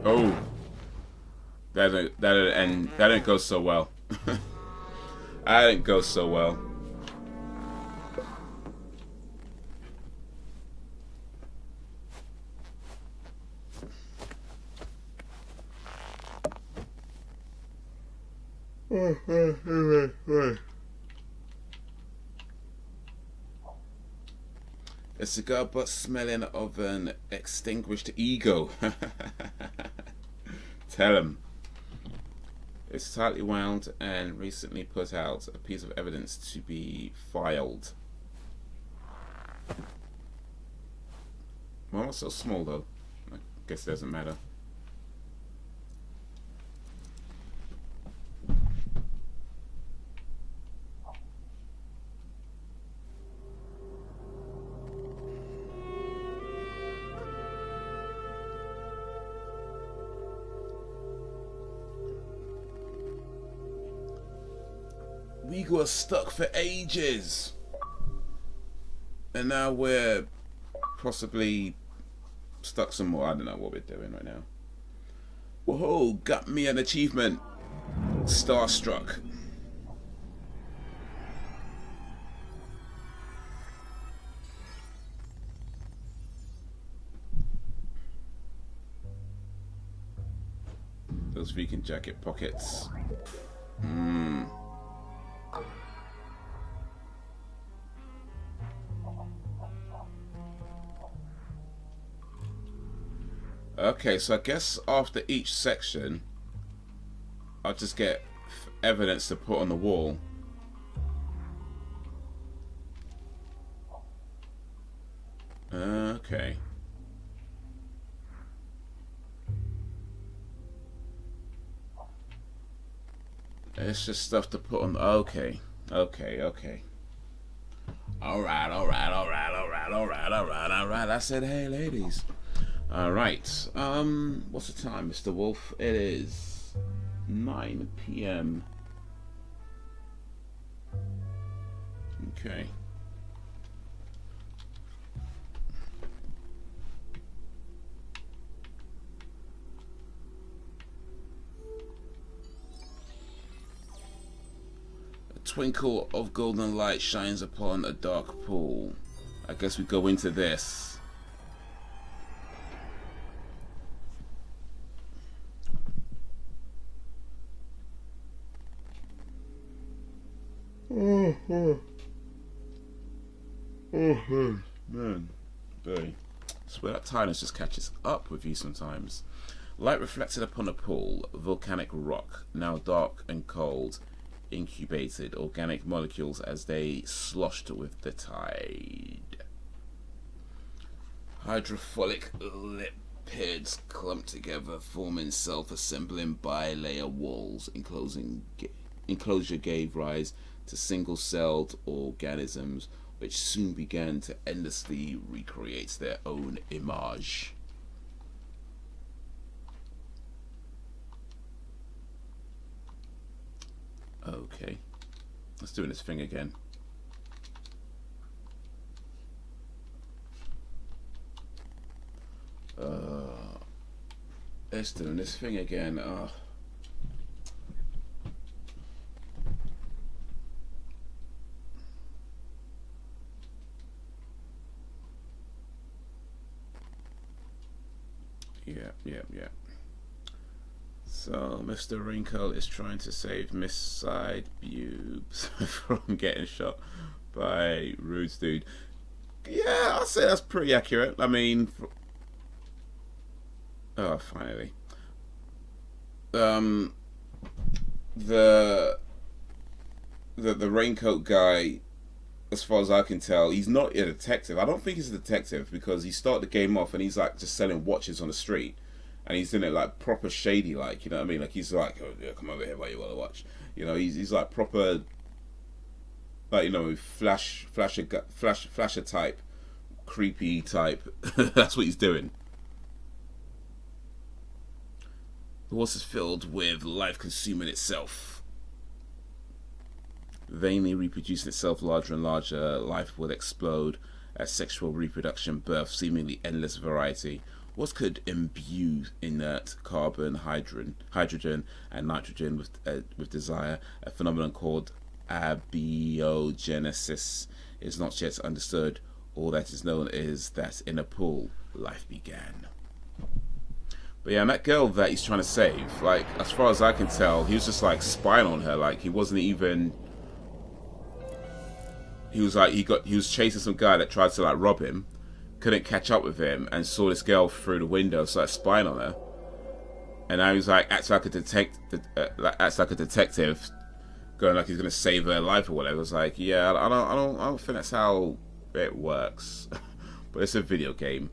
Oh, that didn't go so well. That didn't go so well. A cigar butt smelling of an extinguished ego. Tell him. It's tightly wound and recently put out a piece of evidence to be filed. Well, not so small though. I guess it doesn't matter. We got stuck for ages, and now we're possibly stuck some more. I don't know what we're doing right now. Whoa, got me an achievement. Starstruck. Those vegan jacket pockets. Okay, so I guess after each section, I'll just get evidence to put on the wall. Okay. It's just stuff to put on. Okay. Alright. I said, hey, ladies. Alright. What's the time, Mr. Wolf? It is 9 p.m. Okay. A twinkle of golden light shines upon a dark pool. I guess we go into this. Man, very. I swear that tiredness just catches up with you sometimes. Light reflected upon a pool, volcanic rock, now dark and cold, incubated organic molecules as they sloshed with the tide. Hydrophilic lipids clumped together, forming self-assembling bilayer walls. Enclosure gave rise to single-celled organisms, which soon began to endlessly recreate their own image. Okay, let's do this thing again. Let's do this thing again. Yeah. So Mr. Raincoat is trying to save Miss Side Bubes from getting shot by Rude's dude. Yeah, I'll say that's pretty accurate. I mean, oh, finally. The Raincoat guy, as far as I can tell, he's not a detective. I don't think he's a detective because he started the game off and he's like just selling watches on the street, and he's in it like proper shady, like, you know what I mean? Like he's like, oh yeah, come over here, while you want to watch. You know, he's like proper, like, you know, flasher type, creepy type. That's what he's doing. The horse is filled with life consuming itself, vainly reproducing itself larger and larger. Life will explode as sexual reproduction births seemingly endless variety. What could imbue inert carbon, hydrogen, and nitrogen with desire? A phenomenon called abiogenesis is not yet understood. All that is known is that in a pool, life began. But yeah, and that girl that he's trying to save, like, as far as I can tell, he was just like spying on her. Like, he wasn't even. He was like, he was chasing some guy that tried to like rob him, couldn't catch up with him, and saw this girl through the window, started spying on her. And now he's like, acts like a detective, going like he's gonna save her life or whatever. It's like, yeah, I don't think that's how it works. But it's a video game,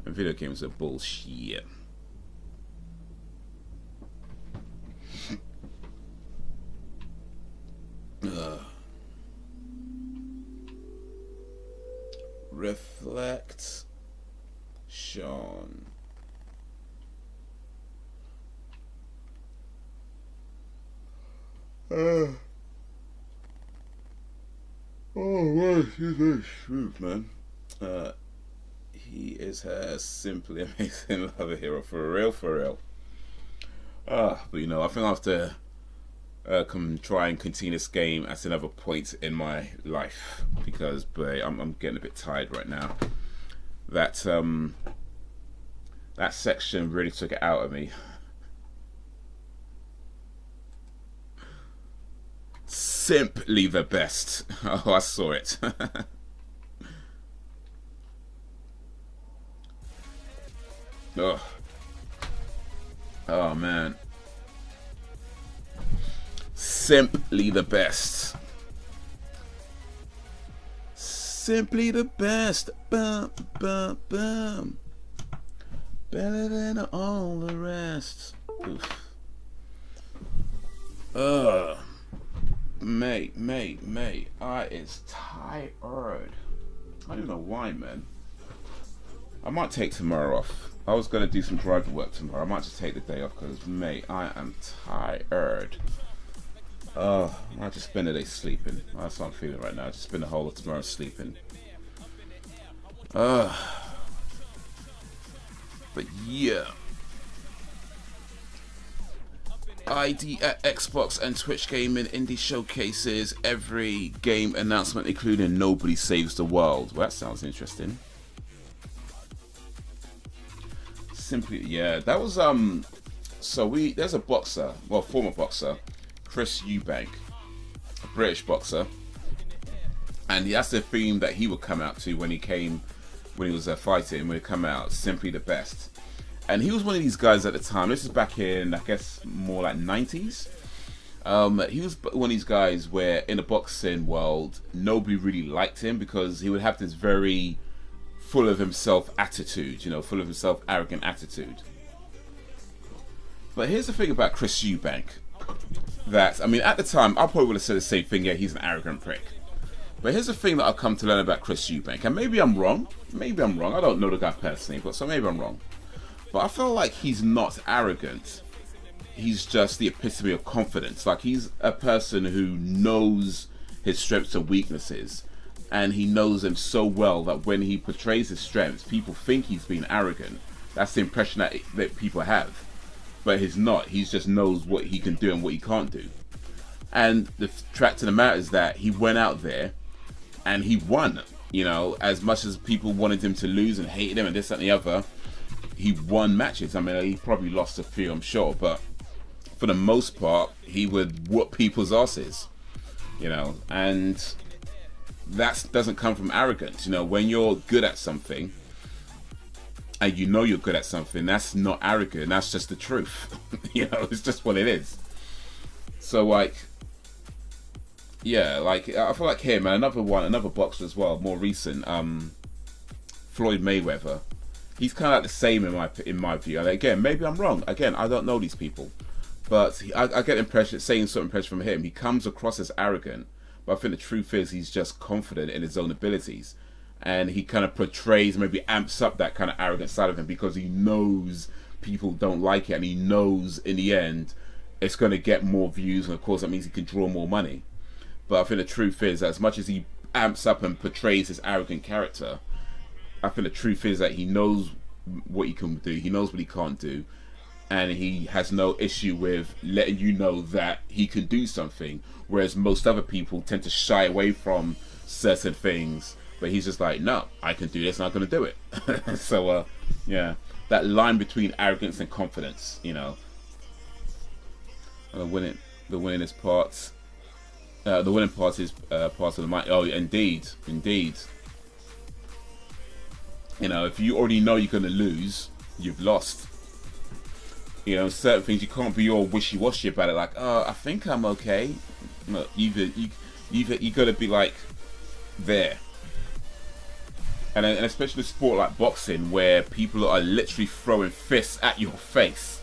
and video games are bullshit. Reflect, Sean. Oh, well, he's smooth, man. He is her simply amazing lover hero, for real. But you know, I think I have to try and continue this game at another point in my life, because I'm getting a bit tired right now. That section really took it out of me. Simply the best. Oh, I saw it. Oh man. Simply the best. Simply the best. Bum, bum, bum. Better than all the rest. Oof. Mate. I is tired. I don't even know why, man. I might take tomorrow off. I was going to do some driver work tomorrow. I might just take the day off because, mate, I am tired. I might just spend the day sleeping. That's what I'm feeling right now. Just spend the whole of tomorrow sleeping. But yeah. ID at Xbox and Twitch Gaming Indie Showcases. Every game announcement including Nobody Saves the World. Well, that sounds interesting. Simply, yeah, that was so there's a boxer, well, former boxer, Chris Eubank, a British boxer, and that's the theme that he would come out to when he was fighting, when he come out, simply the best. And he was one of these guys at the time. This is back in, I guess, more like 90s. He was one of these guys where in the boxing world nobody really liked him because he would have this very full of himself attitude, you know, full of himself arrogant attitude. But here's the thing about Chris Eubank, that, I mean, at the time I probably would have said the same thing. Yeah, he's an arrogant prick. But here's the thing that I've come to learn about Chris Eubank, and maybe I'm wrong, I don't know the guy personally, but so maybe I'm wrong. But I feel like he's not arrogant. He's just the epitome of confidence. Like, he's a person who knows his strengths and weaknesses, and he knows them so well that when he portrays his strengths, people think he's being arrogant. That's the impression that people have. But he's not. He just knows what he can do and what he can't do. And the fact of the matter is that he went out there and he won. You know, as much as people wanted him to lose and hated him and this, that, and the other, he won matches. I mean, he probably lost a few, I'm sure, but for the most part, he would whoop people's asses, you know, and that doesn't come from arrogance. You know, when you're good at something and you know you're good at something, that's not arrogant, that's just the truth. You know, it's just what it is. So like, yeah, like I feel like him and another boxer as well, more recent, Floyd Mayweather. He's kind of like the same in my view. And again, maybe I'm wrong. Again, I don't know these people, but I get the impression, saying certain impression from him, he comes across as arrogant, but I think the truth is he's just confident in his own abilities, and he kind of portrays, maybe amps up that kind of arrogant side of him because he knows people don't like it, and he knows in the end it's going to get more views, and of course that means he can draw more money. But I think the truth is, as much as he amps up and portrays his arrogant character, I think the truth is that he knows what he can do, he knows what he can't do, and he has no issue with letting you know that he can do something, whereas most other people tend to shy away from certain things, but he's just like, no, I can do this and I'm going to do it. So, yeah, that line between arrogance and confidence, you know. The winning is parts. The winning part is part of the mind. Oh, indeed. You know, if you already know you're going to lose, you've lost. You know, certain things you can't be all wishy-washy about it. Like, oh, I think I'm okay. No, you got to be like there. And especially a sport like boxing, where people are literally throwing fists at your face.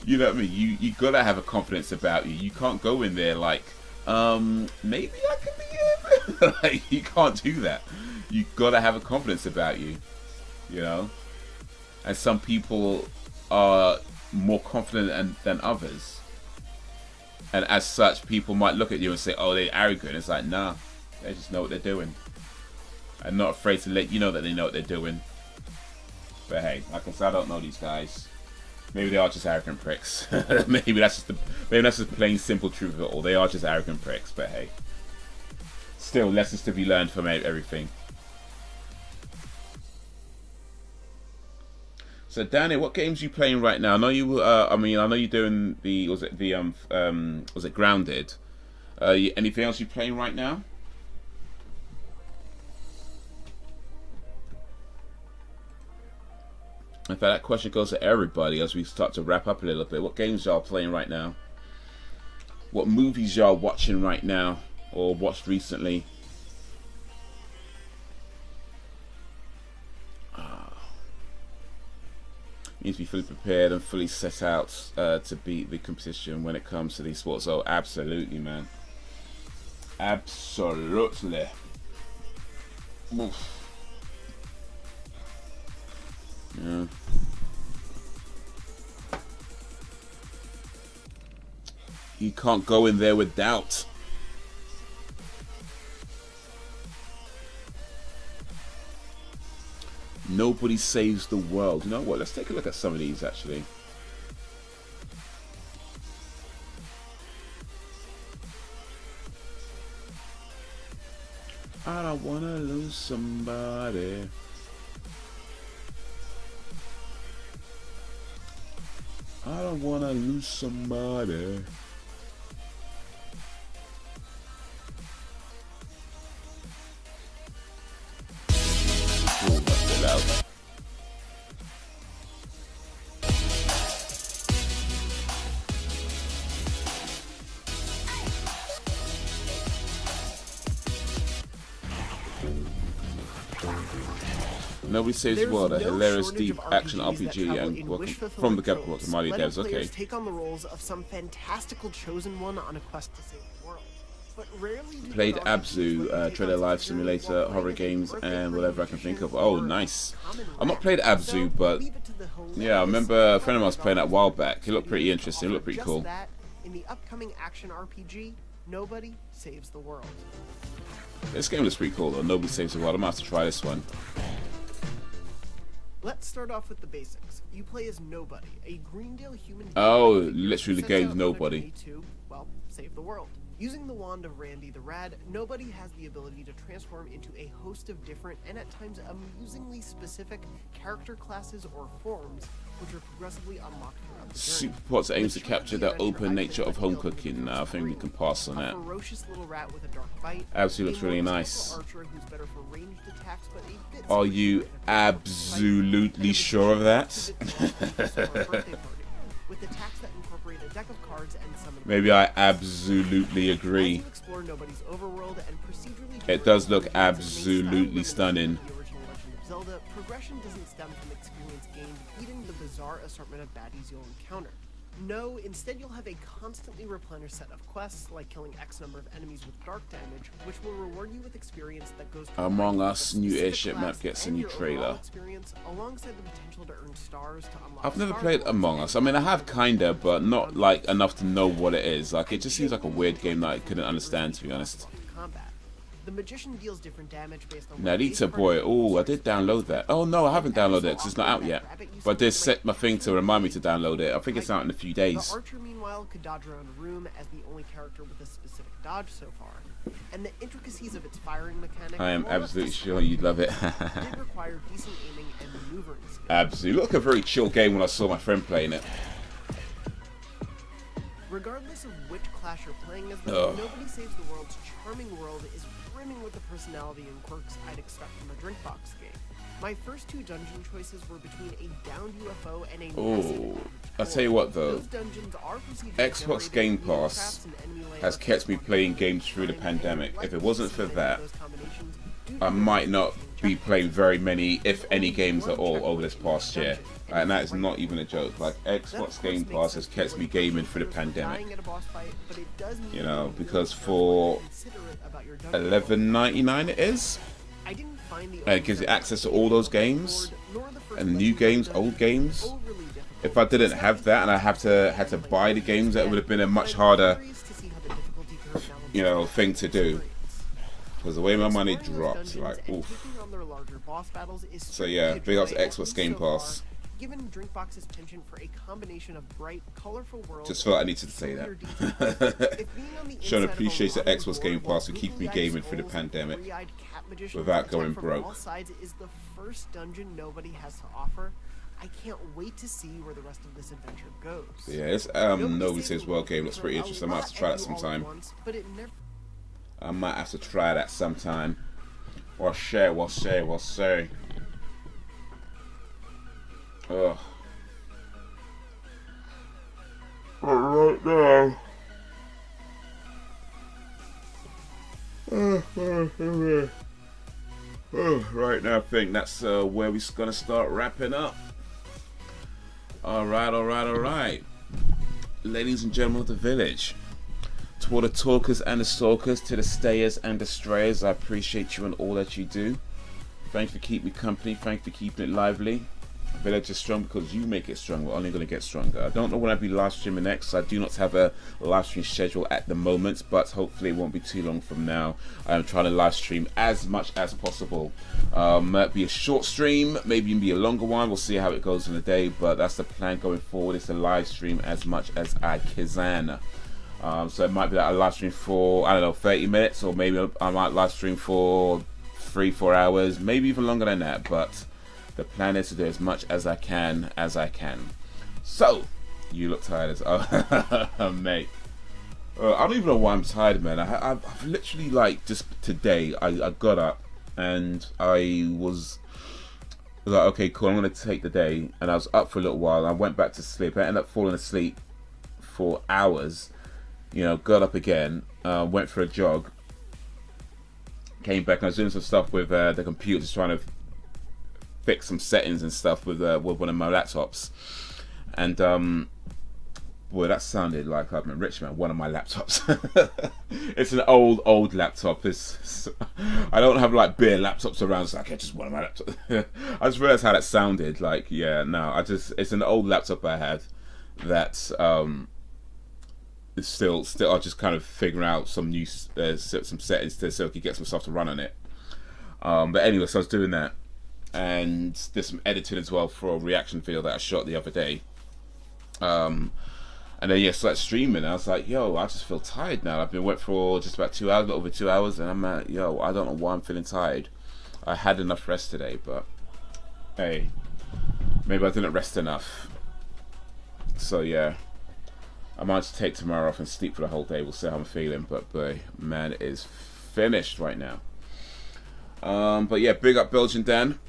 You know what I mean? You gotta have a confidence about you. You can't go in there like, maybe I could be in. Like, you can't do that. You gotta have a confidence about you, you know. And some people are more confident than others, and as such, people might look at you and say, "Oh, they're arrogant." It's like, nah, they just know what they're doing. I'm not afraid to let you know that they know what they're doing. But hey, like I said, I don't know these guys. Maybe they are just arrogant pricks. maybe that's just plain simple truth of it all. They are just arrogant pricks. But hey, still lessons to be learned from everything. So Danny, what games are you playing right now? I know you. I know you're doing the. Was it Grounded? Anything else you're playing right now? In fact, that question goes to everybody as we start to wrap up a little bit. What games y'all playing right now? What movies y'all watching right now or watched recently? Needs to be fully prepared and fully set out to beat the competition when it comes to these sports. Oh, absolutely, man. Absolutely. Oof. Yeah. You can't go in there with doubt. Nobody saves the world. You know what? Let's take a look at some of these actually. I don't wanna lose somebody. I don't wanna lose somebody. Oh, that's a bit loud. Nobody Saves the World, a hilarious deep action RPG and from the Capcom Mali devs. Okay. Take on the roles of some fantastical chosen one on a quest to save the world. But rarely played Abzu, Trailer Life Simulator, horror games, and whatever I can think of. Oh, nice. I've not played Abzu, but yeah, I remember a friend of mine was playing that a while back. It looked pretty interesting. It looked pretty cool. In the upcoming action RPG, Nobody Saves the World. This game looks pretty cool though. Nobody Saves the World. I'm gonna have to try this one. Let's start off with the basics. You play as Nobody, a Greendale human. Oh, literally the game's Nobody. To, well, save the world. Using the wand of Randy the Rad, nobody has the ability to transform into a host of different and at times amusingly specific character classes or forms, which are progressively unlocked throughout the journey. Superpots aims to capture the open nature of home cooking. I think we can pass on that. A ferocious little rat with a dark bite. Absolutely looks really nice. Archer who's better for ranged attacks, but a bit Are you absolutely sure of that? With attacks that incorporate a deck of cards and summon. Maybe I absolutely agree. Explore nobody's overworld and procedurally It does look absolutely stunning. The original Legend of Zelda, progression doesn't stem from experience gained beating the bizarre assortment of baddies you'll encounter. No, instead you'll have a constantly replenished set of quests, like killing X number of enemies with dark damage, which will reward you with experience that goes Among Us new airship map gets a new trailer. Alongside the potential to earn stars to unlock. I've never played Among Us. I mean, I have kinda, but not like enough to know what it is. Like, it just seems like a weird game that I couldn't understand, to be honest. The magician deals different damage based on Narita Boy. Oh, I did download that. Oh no, I haven't downloaded it because it's not out yet. But I did set my thing to remind me to download it. I think it's out in a few days. The Archer, meanwhile, could dodge around a room as the only character with a specific dodge so far. And the intricacies of its firing mechanic. I am absolutely sure you'd love it. did require decent aiming and maneuvering skills. Absolutely. Look, a very chill game when I saw my friend playing it. Regardless of which class you're playing as, though, Nobody Saves the World's charming world is brimming with the personality and quirks I'd expect from a Drinkbox game. My first two dungeon choices were between a downed UFO and a Oh, I'll tell you what though, Xbox Game Pass has kept me playing games through the pandemic. If it wasn't for that, I might not be playing very many, if any, games at all over this past year. And that is not even a joke. Like, Xbox Game Pass has kept me gaming through the pandemic. You know, because for $11.99 it is. And it gives you access to all those games, and new games, old games. If I didn't have that and I had to buy the games, that would have been a much harder, you know, thing to do. Because the way my money dropped, like, oof. So yeah, big up to Xbox Game Pass. Given Drinkbox's penchant for a combination of bright, colorful worlds. Just felt I needed to say that. Showing appreciation to Xbox Game Pass for keeping me gaming through the pandemic without going broke. All sides is the first dungeon nobody has to offer. I can't wait to see where the rest of this adventure goes. Yeah, this Nobody Saves the World game looks pretty interesting. I might have to try that sometime. I might have to try that sometime. Or share, we'll say. Ugh. But right now, right now I think that's where we're gonna start wrapping up. Alright. Ladies and gentlemen of the village, to all the talkers and the stalkers, to the stayers and the strayers, I appreciate you and all that you do. Thanks for keeping me company, thanks for keeping it lively. Village is strong because you make it strong. We're only going to get stronger. I don't know when I'll be live streaming next. I do not have a live stream schedule at the moment, but hopefully it won't be too long from now. I'm trying to live stream as much as possible. Might be a short stream, maybe even be a longer one. We'll see how it goes in the day, but that's the plan going forward, is to live stream as much as I can. So it might be that I live stream for, I don't know, 30 minutes, or maybe I might live stream for 3-4 hours, maybe even longer than that, but the plan is to do as much as I can. So, you look tired as mate. I don't even know why I'm tired, man. I've literally, like, just today, I got up and I was like, okay, cool, I'm going to take the day. And I was up for a little while. I went back to sleep. I ended up falling asleep for hours. You know, got up again, went for a jog, came back, and I was doing some stuff with the computer, just trying to fix some settings and stuff with one of my laptops, and boy, that sounded like I'm a rich man. One of my laptops. It's an old laptop. I don't have like bare laptops around, so okay, just one of my laptops. I just realized how that sounded. Like, yeah, no, it's an old laptop I have that is still I'm just kind of figuring out some new some settings so I could get some stuff to run on it. But anyway, so I was doing that. And did some editing as well for a reaction video that I shot the other day. And then yeah, started streaming. I was like, yo, I just feel tired now. I've been went for just about 2 hours, a little over 2 hours, and I'm like, yo, I don't know why I'm feeling tired. I had enough rest today, but hey, maybe I didn't rest enough. So yeah, I might just take tomorrow off and sleep for the whole day. We'll see how I'm feeling. But boy, man, it is finished right now. But yeah, big up Belgian Dan.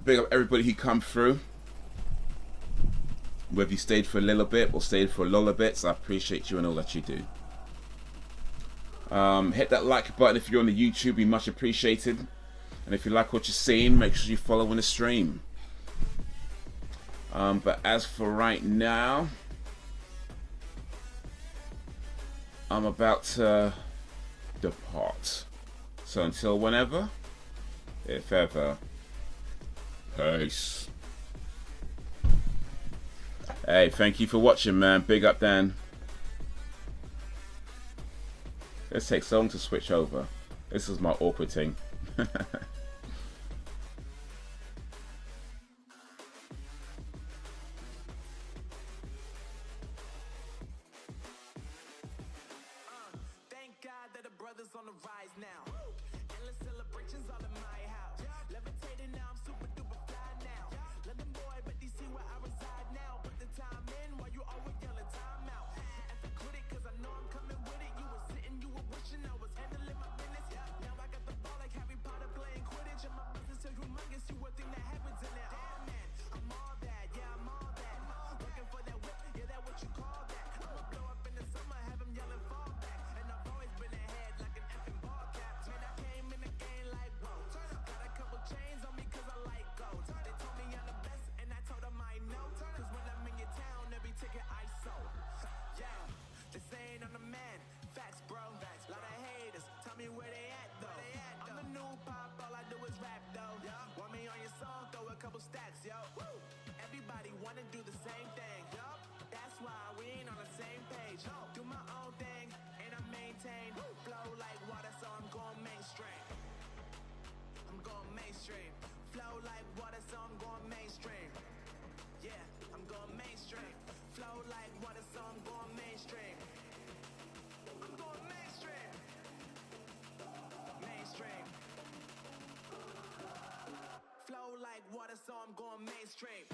Big up everybody who come through. Whether you stayed for a little bit or stayed for a lot of bits, I appreciate you and all that you do. Hit that like button if you're on the YouTube, be much appreciated. And if you like what you're seeing, make sure you follow in the stream. But as for right now, I'm about to depart. So until whenever, if ever, peace. Hey, thank you for watching, man. Big up, Dan. This takes so long to switch over. This is my awkward thing. Thank God that the brothers on the rise now. Endless celebrations all in my house. Levitating now, I'm super duper fly now. London boy, but they see where I reside now. Put the time in while you always yelling time out. And for quit it, cause I know I'm coming with it. You were sitting, you were wishing I was handling my business. Now I got the ball like Harry Potter playing Quidditch. And my business is humongous, you would think that happens in there. Damn man, I'm all that, yeah, I'm all that. Looking for that whip, yeah, that what you call that. I'ma blow up in the summer, have them yelling fall back. And I've always been ahead like an effing ball cap. Man, I came in the game like, whoa. Got a couple chains on me cause I like gold. They told me I'm the best and I told them I know. Cause when I'm in your town, every ticket I sold. Yeah, they saying I'm the man. Facts, bro. Lot of haters, tell me where they at though. I'm the new pop, all I do is rap though. Want me on your song, throw a couple stacks, yo. Everybody wanna do the same thing. That's why we ain't on the same page. Do my own thing and I maintain. Flow like water, so I'm going mainstream. I'm going mainstream. Flow like water, so I'm going mainstream. Yeah, I'm going mainstream. Flow like water, so I'm going mainstream. I'm going mainstream. Mainstream. Flow like water, so I'm going mainstream.